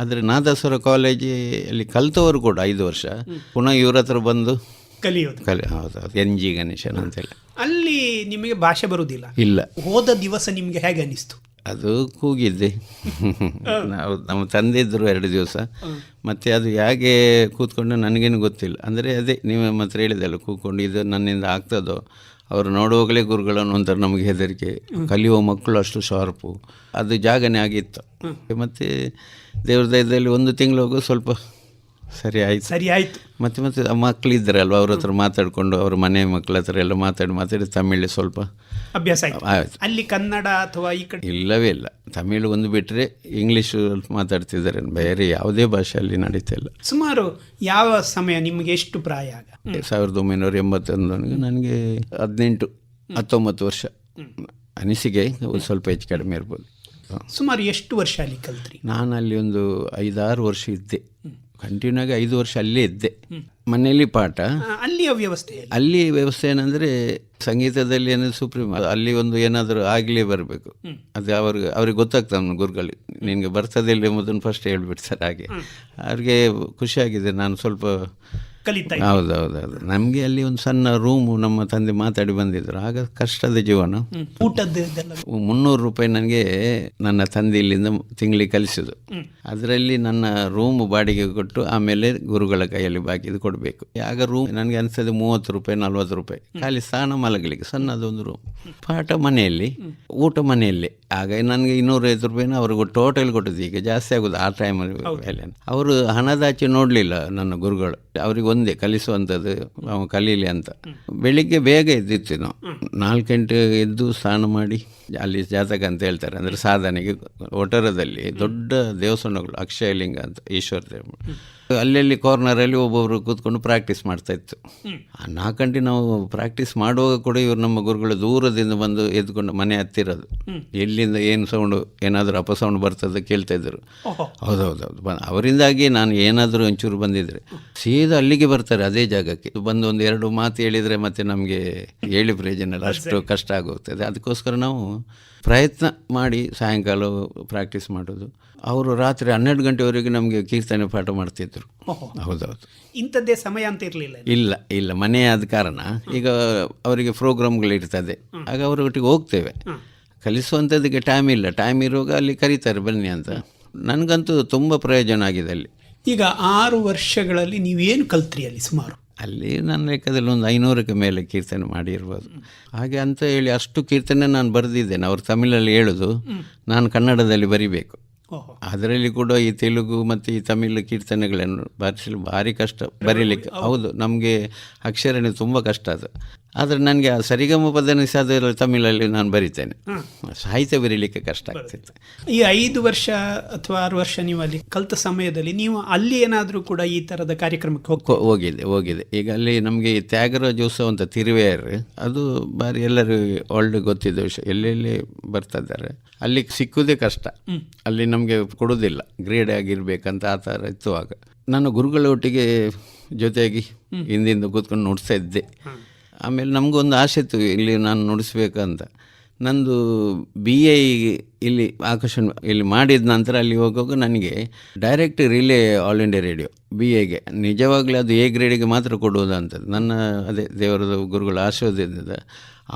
ಆದರೆ ನಾದಸ್ವರ ಕಾಲೇಜಲ್ಲಿ ಕಲಿತವರು ಕೂಡ 5 ವರ್ಷ ಪುನಃ ಇವ್ರ ಹತ್ರ ಬಂದು ಹೌದು, NG ಗಣೇಶನ್ ಅಂತೇಳಿ. ಅಲ್ಲಿ ನಿಮಗೆ ಭಾಷೆ ಬರುವುದಿಲ್ಲ? ಇಲ್ಲ. ಹೋದ ದಿವಸ ನಿಮಗೆ ಹೇಗೆ ಅನಿಸ್ತು? ಅದು ಕೂಗಿದ್ದೆ. ನಾವು ನಮ್ಮ ತಂದೆ ಇದ್ದರು 2 ದಿವಸ. ಮತ್ತು ಅದು ಹೇಗೆ ಕೂತ್ಕೊಂಡು ನನಗೇನು ಗೊತ್ತಿಲ್ಲ. ಅಂದರೆ ಅದೇ ನೀವು ಮಾತ್ರ ಹೇಳಿದೆಲ್ಲ, ಕೂತ್ಕೊಂಡು ಇದು ನನ್ನಿಂದ ಆಗ್ತದೋ, ಅವರು ನೋಡುವಾಗಲೇ ಗುರುಗಳನ್ನು ಒಂಥರ ನಮಗೆ ಹೆದರಿಕೆ. ಕಲಿಯುವ ಮಕ್ಕಳು ಅಷ್ಟು ಶಾರ್ಪು, ಅದು ಜಾಗನೇ ಆಗಿತ್ತು. ಮತ್ತು ದೇವ್ರ ದಯದಲ್ಲಿ 1 ತಿಂಗಳು ಹೋಗೋ ಸ್ವಲ್ಪ ಸರಿ ಆಯಿತು. ಮತ್ತೆ ಮಕ್ಕಳಿದ್ದರಲ್ವ, ಅವ್ರ ಹತ್ರ ಮಾತಾಡಿಕೊಂಡು, ಅವ್ರ ಮನೆ ಮಕ್ಕಳ ಹತ್ರ ಎಲ್ಲ ಮಾತಾಡಿ ತಮಿಳು ಸ್ವಲ್ಪ ಅಭ್ಯಾಸ ಆಯಿತು. ಅಲ್ಲಿ ಕನ್ನಡ ಅಥವಾ ಈ ಕಡೆ ಇಲ್ಲವೇ ಇಲ್ಲ, ತಮಿಳು ಒಂದು ಬಿಟ್ಟರೆ ಇಂಗ್ಲೀಷು ಮಾತಾಡ್ತಿದ್ದಾರೆ, ಬೇರೆ ಯಾವುದೇ ಭಾಷೆಯಲ್ಲಿ ನಡೀತಾ ಇಲ್ಲ. ಸುಮಾರು ಯಾವ ಸಮಯ ನಿಮಗೆ? ಎಷ್ಟು ಪ್ರಾಯ ಆಗ? 1981 ನನಗೆ 18-19 ವರ್ಷ. ಅನಿಸಿಕೆ ಸ್ವಲ್ಪ ಹೆಚ್ಚು ಕಡಿಮೆ ಇರ್ಬೋದು. ಸುಮಾರು ಎಷ್ಟು ವರ್ಷ ಅಲ್ಲಿ ಕಲ್ತ್ರಿ? ನಾನು ಅಲ್ಲಿ ಒಂದು 5-6 ವರ್ಷ ಇದ್ದೆ. ಕಂಟಿನ್ಯೂ ಆಗಿ 5 ವರ್ಷ ಅಲ್ಲೇ ಇದ್ದೆ. ಮನೆಯಲ್ಲಿ ಪಾಠ. ಅಲ್ಲಿಯ ವ್ಯವಸ್ಥೆ ಏನಂದರೆ ಸಂಗೀತದಲ್ಲಿ ಏನಾದರೂ ಸುಪ್ರೀಂ, ಅಲ್ಲಿ ಒಂದು ಏನಾದರೂ ಆಗಲೇ ಬರಬೇಕು. ಅದು ಅವ್ರಿಗೆ ಗೊತ್ತಾಗ್ತದೆ, ನಮ್ಮ ಗುರುಗಳಿಗೆ ನಿನಗೆ ಬರ್ತದೆ ಇಲ್ಲ ಎಂಬುದನ್ನು ಫಸ್ಟ್ ಹೇಳ್ಬಿಡ್ತಾರೆ. ಹಾಗೆ ಅವ್ರಿಗೆ ಖುಷಿಯಾಗಿದೆ, ನಾನು ಸ್ವಲ್ಪ ಕಲಿತಾ. ಹೌದು. ನಮಗೆ ಅಲ್ಲಿ ಒಂದು ಸಣ್ಣ ರೂಮು ನಮ್ಮ ತಂದೆ ಮಾತಾಡಿ ಬಂದಿದ್ರು. ಆಗ ಕಷ್ಟದ ಜೀವನ. ಊಟದ್ದು 300 ರೂಪಾಯಿ ನನಗೆ ನನ್ನ ತಂದೆ ಇಲ್ಲಿಂದ ತಿಂಗಳಿಗೆ ಕಲಿಸೋದು. ಅದರಲ್ಲಿ ನನ್ನ ರೂಮ್ ಬಾಡಿಗೆ ಕೊಟ್ಟು ಆಮೇಲೆ ಗುರುಗಳ ಕೈಯಲ್ಲಿ ಬಾಕಿದು ಕೊಡಬೇಕು. ಆಗ ರೂಮ್ ನನಗೆ ಅನಿಸ್ತದೆ 30 ರೂಪಾಯಿ 40 ರೂಪಾಯಿ, ಖಾಲಿ ಸ್ನಾನ ಮಲಗಲಿಕ್ಕೆ ಸಣ್ಣದೊಂದು ರೂಮ್. ಪಾಠ ಮನೆಯಲ್ಲಿ, ಊಟ ಮನೆಯಲ್ಲಿ. ಆಗ ನನಗೆ 250 ರೂಪಾಯಿನ ಅವ್ರಿಗೆ ಟೋಟಲ್ ಕೊಟ್ಟಿದ್ದು. ಈಗ ಜಾಸ್ತಿ ಆಗೋದು ಆ ಟೈಮಲ್ಲಿ. ಅವರು ಹಣದಾಚೆ ನೋಡಲಿಲ್ಲ ನನ್ನ ಗುರುಗಳು. ಅವ್ರಿಗೆ ಒಂದೇ ಕಲಿಸುವಂಥದ್ದು, ಕಲೀಲಿ ಅಂತ. ಬೆಳಿಗ್ಗೆ ಬೇಗ ಎದ್ದಿತ್ತು ನಾವು, 4 ಗಂಟೆ ಎದ್ದು ಸ್ನಾನ ಮಾಡಿ ಅಲ್ಲಿ ಜಾತಕ ಅಂತ ಹೇಳ್ತಾರೆ, ಅಂದರೆ ಸಾಧನೆಗೆ. ಒಟರದಲ್ಲಿ ದೊಡ್ಡ ದೇವಸ್ಥಾನಗಳು, ಅಕ್ಷಯಲಿಂಗ ಅಂತ, ಈಶ್ವರ ದೇವ, ಅಲ್ಲಲ್ಲಿ ಕಾರ್ನರಲ್ಲಿ ಒಬ್ಬೊಬ್ಬರು ಕೂತ್ಕೊಂಡು ಪ್ರಾಕ್ಟೀಸ್ ಮಾಡ್ತಾ ಇತ್ತು. ಆ 4 ಗಂಟೆ ನಾವು ಪ್ರಾಕ್ಟೀಸ್ ಮಾಡುವಾಗ ಕೂಡ ಇವರು ನಮ್ಮ ಗುರುಗಳು ದೂರದಿಂದ ಬಂದು ಎದ್ಕೊಂಡು ಮನೆ ಹತ್ತಿರೋದು, ಎಲ್ಲಿಂದ ಏನು ಸೌಂಡು, ಏನಾದರೂ ಅಪಸೌಂಡ್ ಬರ್ತದೆ ಕೇಳ್ತಾ ಇದ್ದರು. ಹೌದೌದೌದು, ಅವರಿಂದಾಗಿ ನಾನು ಏನಾದರೂ ಒಂಚೂರು ಬಂದಿದ್ರೆ ಸೀದಾ ಅಲ್ಲಿಗೆ ಬರ್ತಾರೆ, ಅದೇ ಜಾಗಕ್ಕೆ ಬಂದು 1-2 ಮಾತು ಹೇಳಿದರೆ ಮತ್ತೆ ನಮಗೆ ಹೇಳಿ ಪ್ರಯೋಜನ ಇಲ್ಲ, ಅಷ್ಟು ಕಷ್ಟ ಆಗೋಗ್ತದೆ. ಅದಕ್ಕೋಸ್ಕರ ನಾವು ಪ್ರಯತ್ನ ಮಾಡಿ ಸಾಯಂಕಾಲ ಪ್ರಾಕ್ಟೀಸ್ ಮಾಡೋದು. ಅವರು ರಾತ್ರಿ 12 ಗಂಟೆವರೆಗೆ ನಮಗೆ ಕೀರ್ತನೆ ಪಾಠ ಮಾಡ್ತಿದ್ರು. ಹೌದೌದು, ಇಂಥದ್ದೇ ಸಮಯ ಅಂತ ಇರಲಿಲ್ಲ. ಇಲ್ಲ ಮನೆ ಆದ ಕಾರಣ ಈಗ ಅವರಿಗೆ ಪ್ರೋಗ್ರಾಮ್ಗಳಿರ್ತದೆ, ಆಗ ಅವರೊಟ್ಟಿಗೆ ಹೋಗ್ತೇವೆ. ಕಲಿಸುವಂಥದ್ದಕ್ಕೆ ಟೈಮ್ ಇಲ್ಲ, ಟೈಮ್ ಇರುವಾಗ ಅಲ್ಲಿ ಕರೀತಾರೆ ಬನ್ನಿ ಅಂತ. ನನಗಂತೂ ತುಂಬ ಪ್ರಯೋಜನ ಆಗಿದೆ ಅಲ್ಲಿ. ಈಗ 6 ವರ್ಷಗಳಲ್ಲಿ ನೀವೇನು ಕಲ್ತ್ರಿ ಅಲ್ಲಿ ಸುಮಾರು? ಅಲ್ಲಿ ನನ್ನ ಲೆಕ್ಕದಲ್ಲಿ ಒಂದು 500ಕ್ಕೆ ಮೇಲೆ ಕೀರ್ತನೆ ಮಾಡಿರ್ಬೋದು. ಹಾಗೆ ಅಂತ ಹೇಳಿ ಅಷ್ಟು ಕೀರ್ತನೆ ನಾನು ಬರೆದಿದ್ದೇನೆ. ಅವರು ತಮಿಳಲ್ಲಿ ಹೇಳೋದು, ನಾನು ಕನ್ನಡದಲ್ಲಿ ಬರಿಬೇಕು. ಅದರಲ್ಲಿ ಕೂಡ ಈ ತೆಲುಗು ಮತ್ತು ಈ ತಮಿಳು ಕೀರ್ತನೆಗಳನ್ನು ಭಾರಿ ಕಷ್ಟ ಬರೀಲಿಕ್ಕೆ. ಹೌದು, ನಮಗೆ ಅಕ್ಷರನೇ ತುಂಬ ಕಷ್ಟ ಅದು. ಆದರೆ ನನಗೆ ಆ ಸರಿಗಮ ಪದನಿಸ ತಮಿಳಲ್ಲಿ ನಾನು ಬರಿತೇನೆ, ಸಾಹಿತ್ಯ ಬರೀಲಿಕ್ಕೆ ಕಷ್ಟ ಆಗ್ತಿತ್ತು. ಈ 5 ವರ್ಷ ಅಥವಾ 6 ವರ್ಷ ನೀವು ಅಲ್ಲಿ ಕಲಿತ ಸಮಯದಲ್ಲಿ ನೀವು ಅಲ್ಲಿ ಏನಾದರೂ ಕೂಡ ಈ ಥರದ ಕಾರ್ಯಕ್ರಮಕ್ಕೆ ಹೋಗಿದೆ. ಈಗ ಅಲ್ಲಿ ನಮಗೆ ಈ ತ್ಯಾಗರಾಜೋತ್ಸವ ಅಂತ ತಿರುವೆಯರ್, ಅದು ಬಾರಿ ಎಲ್ಲರೂ ಒಳ್ಳೆ ಗೊತ್ತಿದ್ದ ವಿಷಯ, ಎಲ್ಲೆಲ್ಲಿ ಬರ್ತಾ ಇದ್ದಾರೆ. ಅಲ್ಲಿ ಸಿಕ್ಕುವುದೇ ಕಷ್ಟ, ಅಲ್ಲಿ ನಮಗೆ ಕೊಡೋದಿಲ್ಲ, ಗ್ರೇಡ್ ಆಗಿರ್ಬೇಕಂತ ಆ ಥರ ಇತ್ತು. ಆಗ ನಾನು ಗುರುಗಳ ಒಟ್ಟಿಗೆ ಜೊತೆಯಾಗಿ ಹಿಂದಿಂದ ಕೂತ್ಕೊಂಡು ನುಡಿಸ್ತಾ ಇದ್ದೆ. ಆಮೇಲೆ ನಮಗೊಂದು ಆಸೆ ಇತ್ತು ಇಲ್ಲಿ ನಾನು ನುಡಿಸ್ಬೇಕಂತ. ನಂದು BA ಇಲ್ಲಿ ಆಕಾಶವಾಣಿ ಇಲ್ಲಿ ಮಾಡಿದ ನಂತರ ಅಲ್ಲಿ ಹೋಗುವಾಗ ನನಗೆ direct relay all India radio BAಗೆ ನಿಜವಾಗ್ಲೂ ಅದು A ಗ್ರೇಡಿಗೆ ಮಾತ್ರ ಕೊಡುವುದಂಥದ್ದು ನನ್ನ ಅದೇ ದೇವರದ ಗುರುಗಳ ಆಶೀರ್ವಾದದಿಂದ.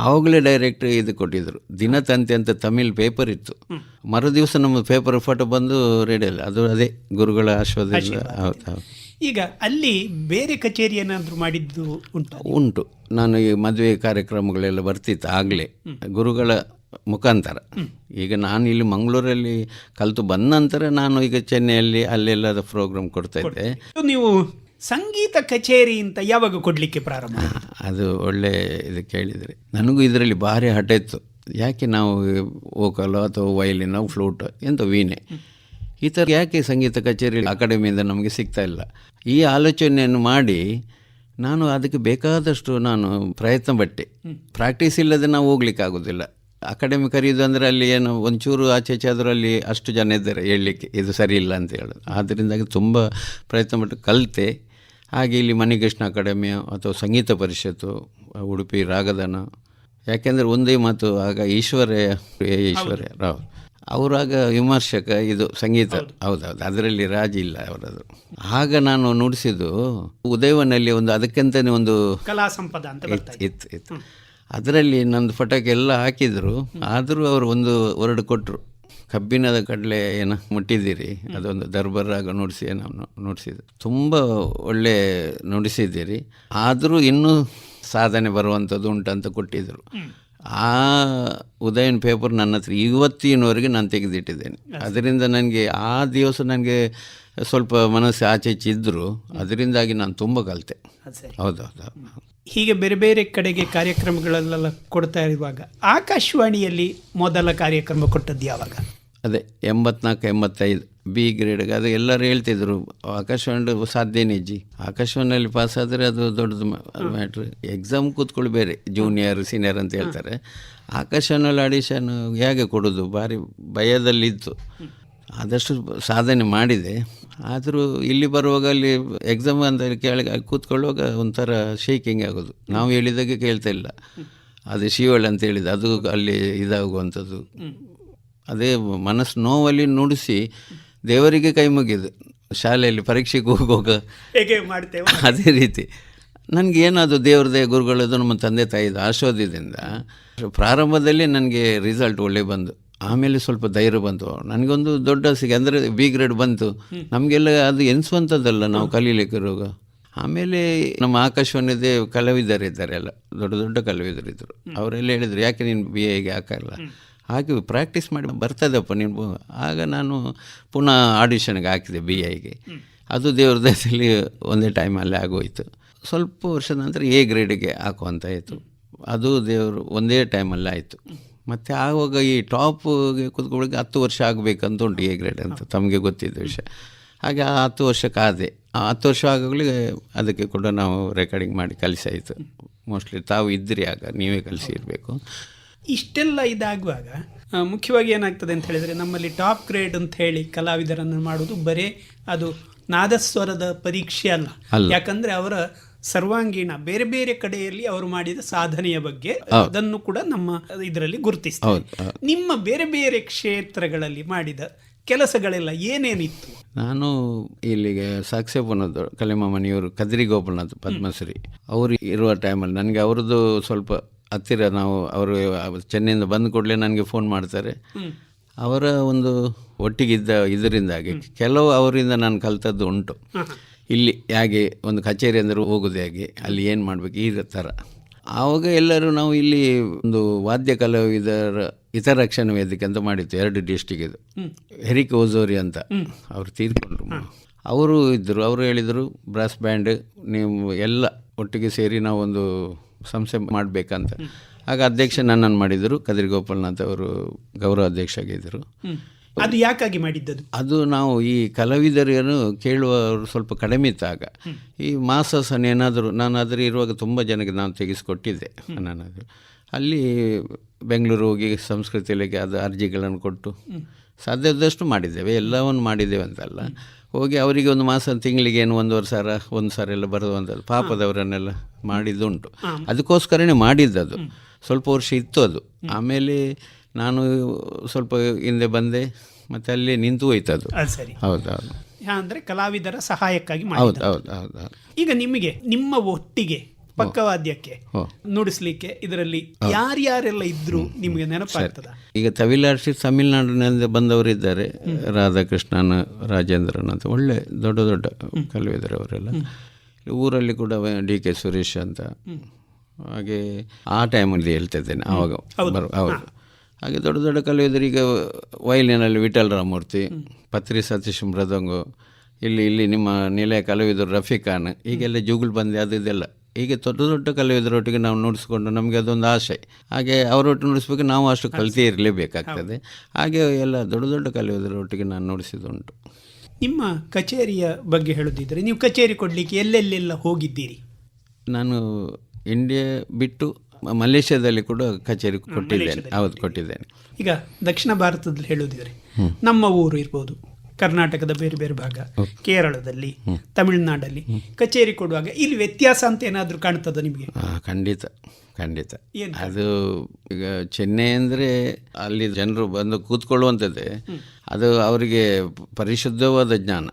ಆವಾಗಲೇ ಡೈರೆಕ್ಟ್ ಇದು ಕೊಟ್ಟಿದ್ದರು, ದಿನತಂತೆ ಅಂತ ತಮಿಳ್ ಪೇಪರ್ ಇತ್ತು. ಮರುದಿವಸ ನಮ್ಮ ಪೇಪರ್ ಫೋಟೋ ಬಂದು ರೇಡಿಯೋಲ್ಲ, ಅದು ಅದೇ ಗುರುಗಳ ಆಶೀರ್ವಾದದಿಂದ. ಹೌದು. ಈಗ ಅಲ್ಲಿ ಬೇರೆ ಕಚೇರಿ ಏನಾದರೂ ಮಾಡಿದ್ದು ಉಂಟು. ನಾನು ಈ ಮದುವೆ ಕಾರ್ಯಕ್ರಮಗಳೆಲ್ಲ ಬರ್ತಿತ್ತು ಆಗಲೇ ಗುರುಗಳ ಮುಖಾಂತರ. ಈಗ ನಾನು ಇಲ್ಲಿ ಮಂಗಳೂರಲ್ಲಿ ಕಲಿತು ಬಂದ ನಂತರ ನಾನು ಈಗ ಚೆನ್ನೈಯಲ್ಲಿ ಅಲ್ಲೆಲ್ಲ ಪ್ರೋಗ್ರಾಮ್ ಕೊಡ್ತಾ ಇದ್ದೆ. ನೀವು ಸಂಗೀತ ಕಚೇರಿ ಅಂತ ಯಾವಾಗ ಕೊಡಲಿಕ್ಕೆ ಪ್ರಾರಂಭ? ಅದು ಒಳ್ಳೆ ಇದು ಕೇಳಿದರೆ. ನನಗೂ ಇದರಲ್ಲಿ ಭಾರಿ ಹಠ ಇತ್ತು, ಯಾಕೆ ನಾವು ವೋಕಲ್ ಅಥವಾ ವಯಲಿನ್ ಫ್ಲೂಟ್ ಎಂತ ವೀಣೆ ಈ ಥರ ಯಾಕೆ ಸಂಗೀತ ಕಚೇರಿ ಅಕಾಡೆಮಿಯಿಂದ ನಮಗೆ ಸಿಗ್ತಾ ಇಲ್ಲ. ಈ ಆಲೋಚನೆಯನ್ನು ಮಾಡಿ ನಾನು ಅದಕ್ಕೆ ಬೇಕಾದಷ್ಟು ನಾನು ಪ್ರಯತ್ನ ಪಟ್ಟೆ. ಪ್ರಾಕ್ಟೀಸ್ ಇಲ್ಲದೆ ನಾವು ಹೋಗ್ಲಿಕ್ಕೆ ಆಗೋದಿಲ್ಲ. ಅಕಾಡೆಮಿ ಕರೆಯೋದು ಅಂದರೆ ಅಲ್ಲಿ ಏನು ಒಂಚೂರು ಆಚೆ ಆದರೂ ಅಲ್ಲಿ ಅಷ್ಟು ಜನ ಇದ್ದಾರೆ ಹೇಳಲಿಕ್ಕೆ ಇದು ಸರಿ ಇಲ್ಲ ಅಂತ ಹೇಳೋದು. ಆದ್ದರಿಂದಾಗಿ ತುಂಬ ಪ್ರಯತ್ನ ಪಟ್ಟು ಕಲಿತೆ. ಹಾಗೆ ಇಲ್ಲಿ ಮಣಿಕೃಷ್ಣ ಅಕಾಡೆಮಿ ಅಥವಾ ಸಂಗೀತ ಪರಿಷತ್ತು, ಉಡುಪಿ ರಾಗದಾನ, ಯಾಕೆಂದರೆ ಒಂದೇ ಮಾತು, ಆಗ ಈಶ್ವರ್ಯ ರಾವ್ ಅವರಾಗ ವಿಮರ್ಶಕ ಇದು ಸಂಗೀತ. ಹೌದೌದು, ಅದರಲ್ಲಿ ರಾಜಿ ಇಲ್ಲ ಅವರದು. ಆಗ ನಾನು ನುಡಿಸಿದ್ದು ಉದಯವನಲ್ಲಿ ಒಂದು ಅದಕ್ಕಂತಲೇ ಒಂದು ಕಲಾ ಸಂಪದ ಅಂತ ಇತ್ತು. ಅದರಲ್ಲಿ ನಂದು ಫಟೋಕ್ಕೆ ಎಲ್ಲ ಹಾಕಿದರು. ಆದರೂ ಅವರು ಒಂದು ವರ್ಡ್ ಕೊಟ್ಟರು, ಕಬ್ಬಿಣದ ಕಡಲೆ ಏನೋ ಮುಟ್ಟಿದ್ದೀರಿ, ಅದೊಂದು ದರ್ಬರಾಗ ನುಡಿಸಿ ನಾವು ನುಡಿಸಿದ್ದು, ತುಂಬ ಒಳ್ಳೆ ನುಡಿಸಿದ್ದೀರಿ, ಆದರೂ ಇನ್ನೂ ಸಾಧನೆ ಬರುವಂಥದ್ದು ಉಂಟಂತ ಕೊಟ್ಟಿದ್ದರು. ಆ ಉದಯನ್ ಪೇಪರ್ ನನ್ನ ಹತ್ರ ಇವತ್ತಿನವರೆಗೆ ನಾನು ತೆಗೆದಿಟ್ಟಿದ್ದೇನೆ. ಅದರಿಂದ ನನಗೆ ಆ ದಿವಸ ನನಗೆ ಸ್ವಲ್ಪ ಮನಸ್ಸು ಆಚೆ ಇದ್ದರು, ಅದರಿಂದಾಗಿ ನಾನು ತುಂಬ ಕಲಿತೆ. ಹೌದೌದು. ಹೀಗೆ ಬೇರೆ ಬೇರೆ ಕಡೆಗೆ ಕಾರ್ಯಕ್ರಮಗಳೆಲ್ಲ ಕೊಡ್ತಾ ಇರುವಾಗ ಆಕಾಶವಾಣಿಯಲ್ಲಿ ಮೊದಲ ಕಾರ್ಯಕ್ರಮ ಕೊಟ್ಟದ್ದು ಯಾವಾಗ? ಅದೇ 84-85 B ಗ್ರೇಡ್ಗೆ. ಅದು ಎಲ್ಲರೂ ಹೇಳ್ತಿದ್ರು ಆಕಾಶವಾಣಿ ಸಾಧ್ಯನೇ ಜಿ, ಆಕಾಶವಾಣಿಯಲ್ಲಿ ಪಾಸ್ ಆದರೆ ಅದು ದೊಡ್ಡದು ಮ್ಯಾಟ್ರ್. ಎಕ್ಸಾಮ್ ಕೂತ್ಕೊಳ್ಳಿ ಬೇರೆ, ಜೂನಿಯರ್ ಸೀನಿಯರ್ ಅಂತ ಹೇಳ್ತಾರೆ. ಆಕಾಶವಾಣಿಯಲ್ಲಿ ಆಡಿಷನ್ ಹೇಗೆ ಕೊಡೋದು, ಭಾರಿ ಭಯದಲ್ಲಿತ್ತು. ಆದಷ್ಟು ಸಾಧನೆ ಮಾಡಿದೆ. ಆದರೂ ಇಲ್ಲಿ ಬರುವಾಗ ಅಲ್ಲಿ ಎಕ್ಸಾಮ್ ಅಂತ ಕೆಳಗೆ ಕೂತ್ಕೊಳ್ಳುವಾಗ ಒಂಥರ ಶೇಕಿಂಗ್ ಆಗೋದು, ನಾವು ಹೇಳಿದಾಗೆ ಕೇಳ್ತಾ ಇಲ್ಲ. ಅದು ಶಿವಳ್ಳಿ ಅಂತ ಹೇಳಿದ, ಅದು ಅಲ್ಲಿ ಇದಾಗುವಂಥದ್ದು. ಅದೇ ಮನಸ್ಸು ನೋವಲ್ಲಿ ನುಡಿಸಿ ದೇವರಿಗೆ ಕೈ ಮುಗಿದು ಶಾಲೆಯಲ್ಲಿ ಪರೀಕ್ಷೆಗೆ ಹೋಗುವಾಗ ಹೇಗೆ ಮಾಡ್ತೇವೆ ಅದೇ ರೀತಿ. ನನಗೆ ಏನದು ದೇವ್ರದೇ ಗುರುಗಳದು ನಮ್ಮ ತಂದೆ ತಾಯಿದು ಆಶೀರ್ವಾದದಿಂದ ಪ್ರಾರಂಭದಲ್ಲಿ ನನಗೆ ರಿಸಲ್ಟ್ ಒಳ್ಳೆ ಬಂದು, ಆಮೇಲೆ ಸ್ವಲ್ಪ ಧೈರ್ಯ ಬಂತು. ನನಗೊಂದು ದೊಡ್ಡ ಸಿಗೆ ಅಂದರೆ B ಗ್ರೇಡ್ ಬಂತು. ನಮಗೆಲ್ಲ ಅದು ಎನಿಸುವಂಥದ್ದಲ್ಲ ನಾವು ಕಲೀಲಿಕ್ಕಿರುವಾಗ. ಆಮೇಲೆ ನಮ್ಮ ಆಕಾಶವಾಣಿದೇ ಕಲಾವಿದರಿದ್ದಾರೆ, ಎಲ್ಲ ದೊಡ್ಡ ದೊಡ್ಡ ಕಲಾವಿದರಿದ್ದರು. ಅವರೆಲ್ಲ ಹೇಳಿದರು, ಯಾಕೆ ನೀನು BAಗೆ ಹಾಕಲ್ಲ, ಹಾಗೆ ಪ್ರಾಕ್ಟೀಸ್ ಮಾಡಿ ಬರ್ತದಪ್ಪ ನೀನು. ಆಗ ನಾನು ಪುನಃ ಆಡಿಷನ್ಗೆ ಹಾಕಿದೆ BAಗೆ. ಅದು ದೇವ್ರ ದಯದಲ್ಲಿ ಒಂದೇ ಟೈಮಲ್ಲೇ ಆಗೋಯಿತು. ಸ್ವಲ್ಪ ವರ್ಷದ ನಂತರ A ಗ್ರೇಡಿಗೆ ಹಾಕುವಂತಾಯಿತು. ಅದು ದೇವರು ಒಂದೇ ಟೈಮಲ್ಲೇ ಆಯಿತು. ಮತ್ತು ಆವಾಗ ಈ ಟಾಪ್ಗೆ ಕೂತ್ಕೊಳ್ಳೋಕೆ 10 ವರ್ಷ ಆಗಬೇಕಂತ ಉಂಟು ಎ ಗ್ರೇಡ್ ಅಂತ ತಮಗೆ ಗೊತ್ತಿದ್ದ ವಿಷಯ. ಹಾಗೆ ಆ 10 ವರ್ಷಕ್ಕೆ ಆದೆ. ಆ 10 ವರ್ಷ ಆಗೋಗ್ಲಿ ಅದಕ್ಕೆ ಕೂಡ ನಾವು ರೆಕಾರ್ಡಿಂಗ್ ಮಾಡಿ ಕಲಿಸಾಯಿತು. ಮೋಸ್ಟ್ಲಿ ತಾವು ಇದ್ದಿರಿ ಆಗ, ನೀವೇ ಕಲಿಸಿರಬೇಕು. ಇಷ್ಟೆಲ್ಲ ಇದಾಗುವಾಗ ಮುಖ್ಯವಾಗಿ ಏನಾಗ್ತದೆ ಅಂತ ಹೇಳಿದರೆ, ನಮ್ಮಲ್ಲಿ ಟಾಪ್ ಗ್ರೇಡ್ ಅಂತ ಹೇಳಿ ಕಲಾವಿದರನ್ನು ಮಾಡುವುದು ಬರೇ ಅದು ನಾದಸ್ವರದ ಪರೀಕ್ಷೆ ಅಲ್ಲ. ಯಾಕಂದರೆ ಅವರ ಸರ್ವಾಂಗೀಣ ಬೇರೆ ಬೇರೆ ಕಡೆಯಲ್ಲಿ ಅವರು ಮಾಡಿದ ಸಾಧನೆಯ ಬಗ್ಗೆ ಅದನ್ನು ಕೂಡ ನಮ್ಮ ಇದರಲ್ಲಿ ಗುರುತಿಸ್ತಾರೆ. ನಿಮ್ಮ ಬೇರೆ ಬೇರೆ ಕ್ಷೇತ್ರಗಳಲ್ಲಿ ಮಾಡಿದ ಕೆಲಸಗಳೆಲ್ಲ ಏನೇನಿತ್ತು? ನಾನು ಇಲ್ಲಿಗೆ ಸಾಕ್ಸೆಫೋನದ್ದು ಕಲೆಮಾಮನಿಯವರು ಕದ್ರಿ ಗೋಪಾಲನಾಥ್ ಪದ್ಮಶ್ರೀ ಅವರು ಇರುವ ಟೈಮಲ್ಲಿ ನನಗೆ ಅವ್ರದ್ದು ಸ್ವಲ್ಪ ಹತ್ತಿರ, ನಾವು ಅವರು ಚೆನ್ನೈಯಿಂದ ಬಂದ ಕೂಡಲೇ ನನಗೆ ಫೋನ್ ಮಾಡ್ತಾರೆ. ಅವರ ಒಂದು ಒಟ್ಟಿಗಿದ್ದ ಇದರಿಂದಾಗಿ ಕೆಲವು ಅವರಿಂದ ನಾನು ಕಲಿತದ್ದು ಉಂಟು. ಇಲ್ಲಿ ಹೇಗೆ ಒಂದು ಕಚೇರಿ ಅಂದರೆ ಹೋಗೋದು ಹೇಗೆ, ಅಲ್ಲಿ ಏನು ಮಾಡಬೇಕು, ಈ ಥರ. ಆವಾಗ ಎಲ್ಲರೂ ನಾವು ಇಲ್ಲಿ ಒಂದು ವಾದ್ಯ ಕಲಾವಿದರ ಹಿತರಕ್ಷಣಾ ವೇದಿಕೆ ಅಂತ ಮಾಡಿತ್ತು 2 ಡಿಸ್ಟಿಕ್ಕಿದು. ಹೆರಿಕ್ ಓಜೋರಿ ಅಂತ ಅವರು ತೀರ್ಕೊಂಡ್ರು. ಅವರು ಇದ್ದರು. ಅವರು ಹೇಳಿದರು ಬ್ರಾಸ್ ಬ್ಯಾಂಡ್ ನೀವು ಎಲ್ಲ ಒಟ್ಟಿಗೆ ಸೇರಿ ನಾವೊಂದು ಸಂಸ್ಥೆ ಮಾಡಬೇಕಂತ. ಆಗ ಅಧ್ಯಕ್ಷ ನನ್ನನ್ನು ಮಾಡಿದರು. ಕದ್ರಿ ಗೋಪಾಲನಾಥ್ ಅವರು ಗೌರವ ಅಧ್ಯಕ್ಷ ಆಗಿದ್ದರು. ಅದು ಯಾಕಾಗಿ ಮಾಡಿದ್ದದು? ಅದು ನಾವು ಈ ಕಲಾವಿದರನ್ನು ಕೇಳುವವರು ಸ್ವಲ್ಪ ಕಡಿಮೆ ಇತ್ತು ಆಗ. ಈ ಮಾಸಸನ ಏನಾದರೂ ನಾನು ಅದರ ಇರುವಾಗ ತುಂಬ ಜನಕ್ಕೆ ನಾನು ತೆಗೆಸಿಕೊಟ್ಟಿದ್ದೆ. ನಾನದು ಅಲ್ಲಿ ಬೆಂಗಳೂರು ಹೋಗಿ ಸಂಸ್ಕೃತಿ ಇಲಾಖೆ ಅದು ಅರ್ಜಿಗಳನ್ನು ಕೊಟ್ಟು ಸಾಧ್ಯದಷ್ಟು ಮಾಡಿದ್ದೇವೆ, ಎಲ್ಲವನ್ನು ಮಾಡಿದ್ದೇವೆ ಅಂತಲ್ಲ. ಹೋಗಿ ಅವರಿಗೆ ಒಂದು ಮಾಸ ತಿಂಗಳಿಗೆ ಏನು 1 ಸಾರ ಎಲ್ಲ ಬರುವಂಥದ್ದು ಪಾಪದವರನ್ನೆಲ್ಲ ಮಾಡಿದ್ದುಂಟು. ಅದಕ್ಕೋಸ್ಕರನೇ ಮಾಡಿದ್ದದು. ಸ್ವಲ್ಪ ವರ್ಷ ಇತ್ತು ಅದು. ಆಮೇಲೆ ನಾನು ಸ್ವಲ್ಪ ಹಿಂದೆ ಬಂದೆ, ಮತ್ತು ಅಲ್ಲಿ ನಿಂತು ಹೋಯ್ತದು. ಸರಿ, ಹೌದೌದು. ಅಂದರೆ ಕಲಾವಿದರ ಸಹಾಯಕ್ಕಾಗಿ ಹೌದು ಹೌದು ಹೌದು. ಈಗ ನಿಮಗೆ ನಿಮ್ಮ ಒಟ್ಟಿಗೆ ಪಕ್ಕವಾದ್ಯಕ್ಕೆ ನುಡಿಸ್ಲಿಕ್ಕೆ ಇದರಲ್ಲಿ ಯಾರ್ಯಾರೆಲ್ಲ ಇದ್ರು ನಿಮಗೆ ನೆನಪಾಗ್ತದ? ಈಗ ತಮಿಳ್ ತಮಿಳ್ನಾಡಿನಿಂದ ಬಂದವರು ಇದ್ದಾರೆ, ರಾಧಾಕೃಷ್ಣನ್, ರಾಜೇಂದ್ರನ್ ಅಂತ ಒಳ್ಳೆ ದೊಡ್ಡ ದೊಡ್ಡ ಕಲಾವಿದರು ಅವರೆಲ್ಲ. ಊರಲ್ಲಿ ಕೂಡ ಡಿ ಕೆ ಸುರೇಶ್ ಅಂತ, ಹಾಗೆ ಆ ಟೈಮಲ್ಲಿ ಹೇಳ್ತಾ ಇದ್ದೇನೆ ಆವಾಗ ಹೌದು. ಹಾಗೆ ದೊಡ್ಡ ದೊಡ್ಡ ಕಲಾವಿದರು. ಈಗ ವಯಲಿನಲ್ಲಿ ವಿಠಲ್ ರಾಮಮೂರ್ತಿ, ಪತ್ರಿ ಸತೀಶ್ ಮೃದಂಗು, ಇಲ್ಲಿ ನಿಮ್ಮ ನಿಲಯ ಕಲಾವಿದರು ರಫೀಖಾನ್, ಹೀಗೆಲ್ಲ ಜೂಗುಲ್ ಬಂದೆ ಅದು ಇದೆಲ್ಲ. ಹೀಗೆ ದೊಡ್ಡ ದೊಡ್ಡ ಕಲಾವಿದರೊಟ್ಟಿಗೆ ನಾವು ನುಡಿಸ್ಕೊಂಡು ನಮಗೆ ಅದೊಂದು ಆಸೆ. ಹಾಗೆ ಅವರೊಟ್ಟಿಗೆ ನುಡಿಸ್ಬೇಕು, ನಾವು ಅಷ್ಟು ಕಲಿತೇ ಇರಲೇಬೇಕಾಗ್ತದೆ. ಹಾಗೆ ಎಲ್ಲ ದೊಡ್ಡ ದೊಡ್ಡ ಕಲಾವಿದರೊಟ್ಟಿಗೆ ನಾನು ನುಡಿಸಿದುಂಟು. ನಿಮ್ಮ ಕಚೇರಿಯ ಬಗ್ಗೆ ಹೇಳೋದಿದ್ದರೆ, ನೀವು ಕಚೇರಿ ಕೊಡಲಿಕ್ಕೆ ಎಲ್ಲೆಲ್ಲೆಲ್ಲ ಹೋಗಿದ್ದೀರಿ? ನಾನು ಇಂಡಿಯಾ ಬಿಟ್ಟು ಮಲೇಷ್ಯಾದಲ್ಲಿ ಕೂಡ ಕಚೇರಿ ಕೊಟ್ಟಿದ್ದೇನೆ. ಹೌದು, ಕೊಟ್ಟಿದ್ದೇನೆ. ಈಗ ದಕ್ಷಿಣ ಭಾರತದಲ್ಲಿ ಹೇಳೋದಿದ್ರೆ ನಮ್ಮ ಊರು ಇರ್ಬೋದು, ಕರ್ನಾಟಕದ ಬೇರೆ ಬೇರೆ ಭಾಗ, ಕೇರಳದಲ್ಲಿ, ತಮಿಳುನಾಡಲ್ಲಿ ಕಚೇರಿ ಕೊಡುವಾಗ ಇಲ್ಲಿ ವ್ಯತ್ಯಾಸ ಅಂತ ಏನಾದರೂ ಕಾಣ್ತದ ನಿಮಗೆ? ಖಂಡಿತ ಖಂಡಿತ. ಅದು ಈಗ ಚೆನ್ನೈ ಅಂದರೆ ಅಲ್ಲಿ ಜನರು ಬಂದು ಕೂತ್ಕೊಳ್ಳುವಂಥದ್ದೇ, ಅದು ಅವರಿಗೆ ಪರಿಶುದ್ಧವಾದ ಜ್ಞಾನ,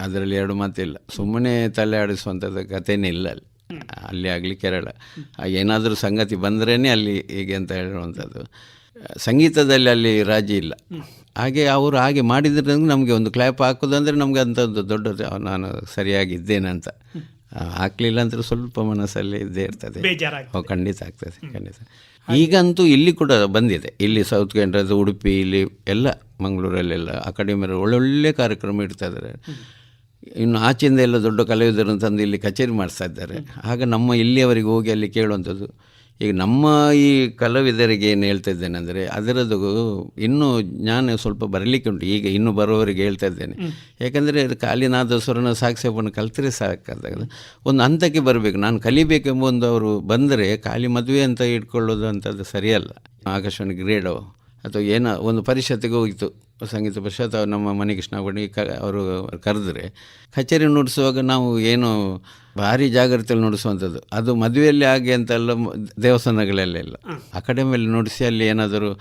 ಅದರಲ್ಲಿ 2 ಮಾತಿಲ್ಲ. ಸುಮ್ಮನೆ ತಲೆ ಆಡಿಸುವಂಥದ್ದು ಕಥೆನೇ ಇಲ್ಲ ಅಲ್ಲಿ ಆಗಲಿ ಕೇರಳ. ಏನಾದರೂ ಸಂಗತಿ ಬಂದ್ರೇ ಅಲ್ಲಿ ಹೀಗೆ ಅಂತ ಹೇಳುವಂಥದ್ದು. ಸಂಗೀತದಲ್ಲಿ ಅಲ್ಲಿ ರಾಜಿ ಇಲ್ಲ. ಹಾಗೆ ಅವರು ಹಾಗೆ ಮಾಡಿದ್ರೆ ನಮಗೆ ಒಂದು ಕ್ಲಾಪ್ ಹಾಕೋದಂದರೆ ನಮಗೆ ಅಂಥದ್ದು ದೊಡ್ಡದು, ನಾನು ಸರಿಯಾಗಿದ್ದೇನೆ ಅಂತ. ಹಾಕಲಿಲ್ಲ ಅಂದರೆ ಸ್ವಲ್ಪ ಮನಸ್ಸಲ್ಲಿ ಇದ್ದೇ ಇರ್ತದೆ. ಖಂಡಿತ ಆಗ್ತದೆ, ಖಂಡಿತ. ಈಗಂತೂ ಇಲ್ಲಿ ಕೂಡ ಬಂದಿದೆ. ಇಲ್ಲಿ ಸೌತ್ ಕೇಂದ್ರದ, ಉಡುಪಿ, ಇಲ್ಲಿ ಎಲ್ಲ ಮಂಗಳೂರಲ್ಲೆಲ್ಲ ಅಕಾಡೆಮಿಯರು ಒಳ್ಳೊಳ್ಳೆ ಕಾರ್ಯಕ್ರಮ ಇಡ್ತಾ ಇದ್ದಾರೆ. ಇನ್ನು ಆಚೆಯಿಂದ ಎಲ್ಲ ದೊಡ್ಡ ಕಲಾವಿದರನ್ನು ತಂದು ಇಲ್ಲಿ ಕಚೇರಿ ಮಾಡಿಸ್ತಾ ಇದ್ದಾರೆ. ಆಗ ನಮ್ಮ ಇಲ್ಲಿಯವರೆಗೆ ಹೋಗಿ ಅಲ್ಲಿ ಕೇಳುವಂಥದ್ದು. ಈಗ ನಮ್ಮ ಈ ಕಲಾವಿದರಿಗೆ ಏನು ಹೇಳ್ತಾ ಇದ್ದೇನೆ ಅಂದರೆ, ಅದರದ್ದು ಇನ್ನೂ ಜ್ಞಾನ ಸ್ವಲ್ಪ ಬರಲಿಕ್ಕೆ ಉಂಟು. ಈಗ ಇನ್ನೂ ಬರೋವರಿಗೆ ಹೇಳ್ತಾ ಇದ್ದೇನೆ. ಯಾಕಂದರೆ ಕಾಲಿನಾದ ಸ್ವರನ ಸಾಕ್ಸೆಫೋನ್ ಕಲ್ತರೆ ಸಾಕಾದಾಗ ಒಂದು ಹಂತಕ್ಕೆ ಬರಬೇಕು. ನಾನು ಕಲಿಬೇಕೆಂಬ ಒಂದು ಅವರು ಬಂದರೆ ಖಾಲಿ ಮದುವೆ ಅಂತ ಇಟ್ಕೊಳ್ಳೋದು ಅಂಥದ್ದು ಸರಿಯಲ್ಲ. ಆಕಾಶವಾಣಿ ಗ್ರೇಡೋ ಅಥವಾ ಏನೋ ಒಂದು ಪರಿಷತ್ತಿಗೆ ಹೋಗಿತ್ತು, ಸಂಗೀತ ಪರಿಷತ್, ನಮ್ಮ ಮಣಿಕೃಷ್ಣ ಅವರು ಕರೆದ್ರೆ ಕಚೇರಿ ನುಡಿಸುವಾಗ ನಾವು ಏನು ಭಾರಿ ಜಾಗ್ರತೆಯಲ್ಲಿ ನುಡಿಸುವಂಥದ್ದು. ಅದು ಮದುವೆಯಲ್ಲಿ ಹಾಗೆ ಅಂತೆಲ್ಲ ದೇವಸ್ಥಾನಗಳೆಲ್ಲ ಅಕಾಡೆಮಿಯಲ್ಲಿ ನುಡಿಸಿ ಅಲ್ಲಿ ಏನಾದರೂ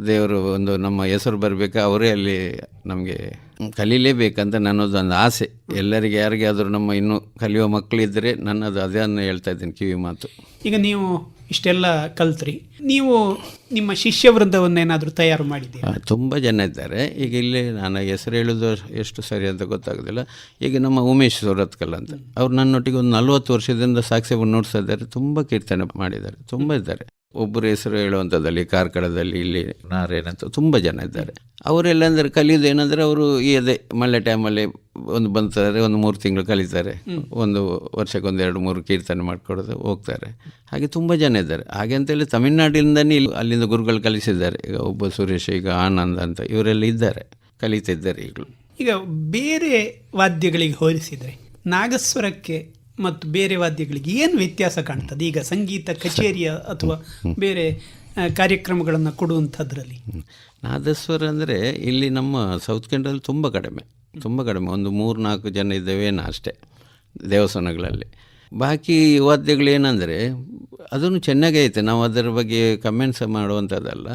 ದೇವರು ಒಂದು ನಮ್ಮ ಹೆಸರು ಬರಬೇಕಾ, ಅವರೇ ಅಲ್ಲಿ ನಮಗೆ ಕಲೀಲೇಬೇಕಂತ ನನ್ನದು ಒಂದು ಆಸೆ. ಎಲ್ಲರಿಗೆ ಯಾರಿಗಾದರೂ ನಮ್ಮ ಇನ್ನೂ ಕಲಿಯುವ ಮಕ್ಕಳಿದ್ದರೆ ನನ್ನದು ಅದನ್ನು ಹೇಳ್ತಾ ಇದ್ದೀನಿ, ಕಿವಿ ಮಾತು. ಈಗ ನೀವು ಇಷ್ಟೆಲ್ಲ ಕಲ್ತ್ರಿ, ನೀವು ನಿಮ್ಮ ಶಿಷ್ಯ ವೃಂದವನ್ನೇನಾದರೂ ತಯಾರು ಮಾಡಿದ್ದೀರಾ? ತುಂಬ ಜನ ಇದ್ದಾರೆ. ಈಗ ಇಲ್ಲಿ ನಾನು ಹೆಸರು ಹೇಳೋದು ಎಷ್ಟು ಸರಿ ಅಂತ ಗೊತ್ತಾಗೋದಿಲ್ಲ. ಈಗ ನಮ್ಮ ಉಮೇಶ್ ಸೂರತ್ಕಲ್ ಅಂತ, ಅವ್ರು ನನ್ನೊಟ್ಟಿಗೆ ಒಂದು 40 ವರ್ಷದಿಂದ ಸಾಕ್ಸೆಫೋನ್ ನುಡಿಸ್ತಾ ಇದ್ದಾರೆ. ತುಂಬ ಕೀರ್ತನೆ ಮಾಡಿದ್ದಾರೆ, ತುಂಬ ಇದ್ದಾರೆ. ಒಬ್ಬರ ಹೆಸರು ಹೇಳುವಂಥದ್ದಲ್ಲಿ ಕಾರ್ಕಳದಲ್ಲಿ ಇಲ್ಲಿ ನಾರಾಯಣ ಅಂತ ತುಂಬ ಜನ ಇದ್ದಾರೆ. ಅವರೆಲ್ಲ ಅಂದರೆ ಕಲಿಯೋದು ಏನಂದರೆ ಅವರು ಈ ಅದೇ ಮಳೆ ಟೈಮಲ್ಲಿ ಒಂದು ಬಂತಾರೆ, ಒಂದು 3 ತಿಂಗಳು ಕಲಿತಾರೆ, ಒಂದು ವರ್ಷಕ್ಕೆ 2-3 ಕೀರ್ತನೆ ಮಾಡಿಕೊಡೋದು ಹೋಗ್ತಾರೆ. ಹಾಗೆ ತುಂಬ ಜನ ಇದ್ದಾರೆ. ಹಾಗೆ ಅಂತೇಳಿ ತಮಿಳ್ನಾಡಿನಿಂದನೇ ಅಲ್ಲಿಂದ ಗುರುಗಳು ಕಲಿಸಿದ್ದಾರೆ. ಈಗ ಒಬ್ಬ ಸುರೇಶ್, ಈಗ ಆನಂದ್ ಅಂತ ಇವರೆಲ್ಲ ಇದ್ದಾರೆ, ಕಲಿತಿದ್ದಾರೆ ಈಗಲೂ. ಈಗ ಬೇರೆ ವಾದ್ಯಗಳಿಗೆ ಹೋಲಿಸಿದರೆ ನಾಗಸ್ವರಕ್ಕೆ ಮತ್ತು ಬೇರೆ ವಾದ್ಯಗಳಿಗೆ ಏನು ವ್ಯತ್ಯಾಸ ಕಾಣ್ತದೆ? ಈಗ ಸಂಗೀತ ಕಚೇರಿಯ ಅಥವಾ ಬೇರೆ ಕಾರ್ಯಕ್ರಮಗಳನ್ನು ಕೊಡುವಂಥದ್ರಲ್ಲಿ ನಾದಸ್ವರ ಅಂದರೆ ಇಲ್ಲಿ ನಮ್ಮ ಸೌತ್ ಕೆನಡಲ್ಲಿ ತುಂಬ ಕಡಿಮೆ, ಒಂದು 3-4 ಜನ ಇದ್ದೇವೇನೋ ಅಷ್ಟೇ ದೇವಸ್ಥಾನಗಳಲ್ಲಿ. ಬಾಕಿ ವಾದ್ಯಗಳೇನೆಂದರೆ ಅದನ್ನು ಚೆನ್ನಾಗೇ ಐತೆ, ನಾವು ಅದರ ಬಗ್ಗೆ ಕಮೆಂಟ್ಸ್ ಮಾಡುವಂಥದ್ದಲ್ಲ.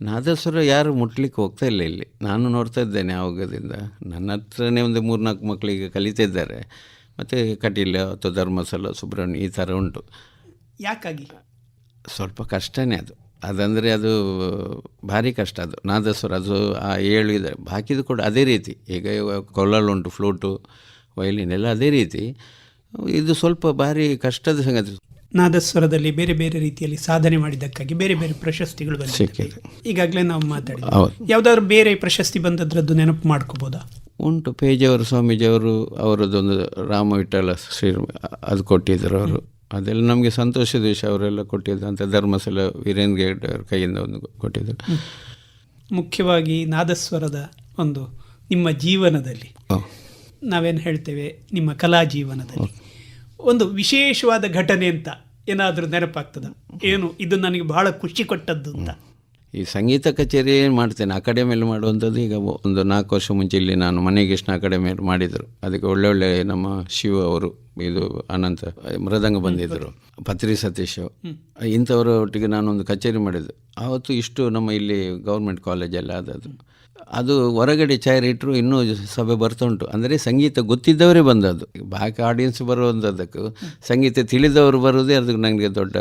ನಾದಸ್ವರ ಯಾರು ಮುಟ್ಲಿಕ್ಕೆ ಹೋಗ್ತಾ ಇಲ್ಲ ಇಲ್ಲಿ. ನಾನು ನೋಡ್ತಾ ಇದ್ದೇನೆ ಆವಾಗದಿಂದ. ನನ್ನ ಹತ್ರನೇ ಒಂದು 3-4 ಮಕ್ಕಳಿಗೆ ಕಲಿತಿದ್ದಾರೆ. ಮತ್ತು ಕಟೀಲ ಅಥವಾ ಧರ್ಮಸ್ಥಳ, ಸುಬ್ರಹ್ಮಣ್ಯ ಈ ಥರ ಉಂಟು. ಯಾಕಾಗಿ? ಸ್ವಲ್ಪ ಕಷ್ಟನೇ ಅದಂದರೆ ಅದು ಭಾರಿ ಕಷ್ಟ. ಅದು ನಾದಸ್ವರ ಅದು ಆ 7 ಇದೆ. ಬಾಕಿದು ಕೂಡ ಅದೇ ರೀತಿ. ಈಗ ಕೊಳಲುಂಟು, ಫ್ಲೂಟು, ವಯಲಿನ್ ಎಲ್ಲ ಅದೇ ರೀತಿ. ಇದು ಸ್ವಲ್ಪ ಭಾರಿ ಕಷ್ಟದ ಸಂಗತಿ. ನಾದಸ್ವರದಲ್ಲಿ ಬೇರೆ ಬೇರೆ ರೀತಿಯಲ್ಲಿ ಸಾಧನೆ ಮಾಡಿದ್ದಕ್ಕಾಗಿ ಬೇರೆ ಬೇರೆ ಪ್ರಶಸ್ತಿಗಳು ಬಂದಿವೆ. ಈಗಾಗಲೇ ನಾವು ಮಾತಾಡಿದ್ವಿ. ಯಾವುದಾದ್ರು ಬೇರೆ ಪ್ರಶಸ್ತಿ ಬಂದದ್ರದ್ದು ನೆನಪು ಮಾಡ್ಕೋಬೋದಾ? ಉಂಟು. ಪೇಜಾವರು ಸ್ವಾಮೀಜಿಯವರು ಅವರದ್ದೊಂದು ರಾಮ ವಿಠಲ ಶ್ರೀ ಅದು ಕೊಟ್ಟಿದ್ದರು ಅವರು. ಅದೆಲ್ಲ ನಮಗೆ ಸಂತೋಷದ ವಿಷಯ. ಅವರೆಲ್ಲ ಕೊಟ್ಟಿದ್ದು ಅಂತ ಧರ್ಮಸ್ಥಳ ವೀರೇಂದ್ರ ಗೇಡ್ ಅವ್ರ ಕೈಯಿಂದ ಒಂದು ಕೊಟ್ಟಿದ್ದರು. ಮುಖ್ಯವಾಗಿ ನಾದಸ್ವರದ ಒಂದು ನಿಮ್ಮ ಜೀವನದಲ್ಲಿ ನಾವೇನು ಹೇಳ್ತೇವೆ, ನಿಮ್ಮ ಕಲಾ ಜೀವನದಲ್ಲಿ ಒಂದು ವಿಶೇಷವಾದ ಘಟನೆ ಅಂತ ಏನಾದರೂ ನೆನಪಾಗ್ತದ? ಏನು ಇದು ನನಗೆ ಬಹಳ ಖುಷಿ ಕೊಟ್ಟದ್ದು ಅಂತ? ಈ ಸಂಗೀತ ಕಚೇರಿ ಮಾಡ್ತೇನೆ, ಅಕಾಡೆಮಿಯಲ್ಲಿ ಮಾಡುವಂಥದ್ದು. ಈಗ ಒಂದು 4 ವರ್ಷ ಮುಂಚೆ ಇಲ್ಲಿ ನಾನು ಮನೆಗೆಷ್ಟು ಅಕಾಡೆಮಿಯಲ್ಲಿ ಮಾಡಿದರು. ಅದಕ್ಕೆ ಒಳ್ಳೊಳ್ಳೆ ನಮ್ಮ ಶಿವ ಅವರು, ಇದು ಅನಂತ ಮೃದಂಗ ಬಂದಿದ್ದರು, ಪತ್ರಿ ಸತೀಶ್, ಇಂಥವರ ಒಟ್ಟಿಗೆ ನಾನೊಂದು ಕಚೇರಿ ಮಾಡಿದ್ದು. ಆವತ್ತು ಇಷ್ಟು ನಮ್ಮ ಇಲ್ಲಿ ಗೌರ್ಮೆಂಟ್ ಕಾಲೇಜಲ್ಲಿ ಆದದ್ದು. ಅದು ಹೊರಗಡೆ ಚೇರ್ ಇಟ್ಟರು ಇನ್ನೂ ಸಭೆ ಬರ್ತಾ ಉಂಟು. ಅಂದರೆ ಸಂಗೀತ ಗೊತ್ತಿದ್ದವರೇ ಬಂದದ್ದು. ಬಾಕಿ ಆಡಿಯನ್ಸ್ ಬರುವಂಥದ್ದಕ್ಕೂ ಸಂಗೀತ ತಿಳಿದವರು ಬರೋದೇ ಅದಕ್ಕೆ ನನಗೆ ದೊಡ್ಡ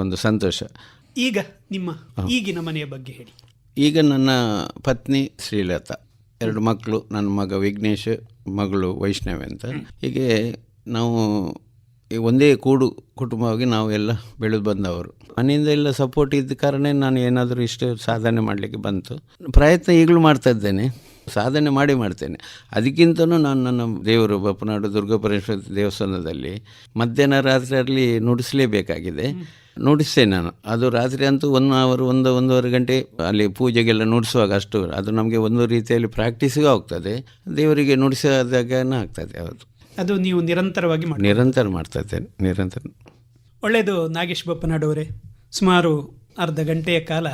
ಒಂದು ಸಂತೋಷ. ಈಗ ನಿಮ್ಮ ಈಗಿನ ಮನೆಯ ಬಗ್ಗೆ ಹೇಳಿ. ಈಗ ನನ್ನ ಪತ್ನಿ ಶ್ರೀಲತಾ, 2 ಮಕ್ಕಳು, ನನ್ನ ಮಗ ವಿಘ್ನೇಶ್, ಮಗಳು ವೈಷ್ಣವಿ ಅಂತ. ಹೀಗೆ ನಾವು ಒಂದೇ ಕೂಡು ಕುಟುಂಬವಾಗಿ ನಾವು ಎಲ್ಲ ಬೆಳೆದು ಬಂದವರು. ಮನೆಯಿಂದ ಎಲ್ಲ ಸಪೋರ್ಟ್ ಇದ್ದ ಕಾರಣ ನಾನು ಏನಾದರೂ ಇಷ್ಟು ಸಾಧನೆ ಮಾಡಲಿಕ್ಕೆ ಬಂತು. ಪ್ರಯತ್ನ ಈಗಲೂ ಮಾಡ್ತಾ ಇದ್ದೇನೆ, ಸಾಧನೆ ಮಾಡ್ತೇನೆ. ಅದಕ್ಕಿಂತಲೂ ನಾನು ನನ್ನ ದೇವರು ಬಪ್ಪನಾಡು ದುರ್ಗಾಪರಮೇಶ್ವರಿ ದೇವಸ್ಥಾನದಲ್ಲಿ ಮಧ್ಯಾಹ್ನ ರಾತ್ರಿಯಲ್ಲಿ ನುಡಿಸಲೇಬೇಕಾಗಿದೆ. ನುಡಿಸ್ತೇನೆ ನಾನು. ಅದು ರಾತ್ರಿ ಅಂತೂ 1 ಅವರ್ 1-1.5 ಗಂಟೆ ಅಲ್ಲಿ ಪೂಜೆಗೆಲ್ಲ ನುಡಿಸುವಾಗ ಅಷ್ಟು ಅದು ನಮಗೆ ಒಂದು ರೀತಿಯಲ್ಲಿ ಪ್ರಾಕ್ಟೀಸಿಗೂ ಆಗ್ತದೆ, ದೇವರಿಗೆ ನುಡಿಸೋದಾಗನೇ ಆಗ್ತದೆ. ಅದು ನೀವು ನಿರಂತರವಾಗಿ ನಿರಂತರ ಮಾಡ್ತಾ ಇದ್ದೇನೆ, ನಿರಂತರ. ಒಳ್ಳೆಯದು. ನಾಗೇಶ್ ಬಪ್ಪನಾಡವರೇ, ಸುಮಾರು ಅರ್ಧ ಗಂಟೆಯ ಕಾಲ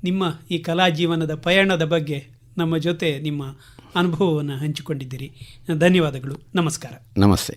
ನಿಮ್ಮ ಈ ಕಲಾ ಜೀವನದ ಪಯಣದ ಬಗ್ಗೆ ನಮ್ಮ ಜೊತೆ ನಿಮ್ಮ ಅನುಭವವನ್ನು ಹಂಚಿಕೊಂಡಿದ್ದೀರಿ. ಧನ್ಯವಾದಗಳು. ನಮಸ್ಕಾರ. ನಮಸ್ತೆ.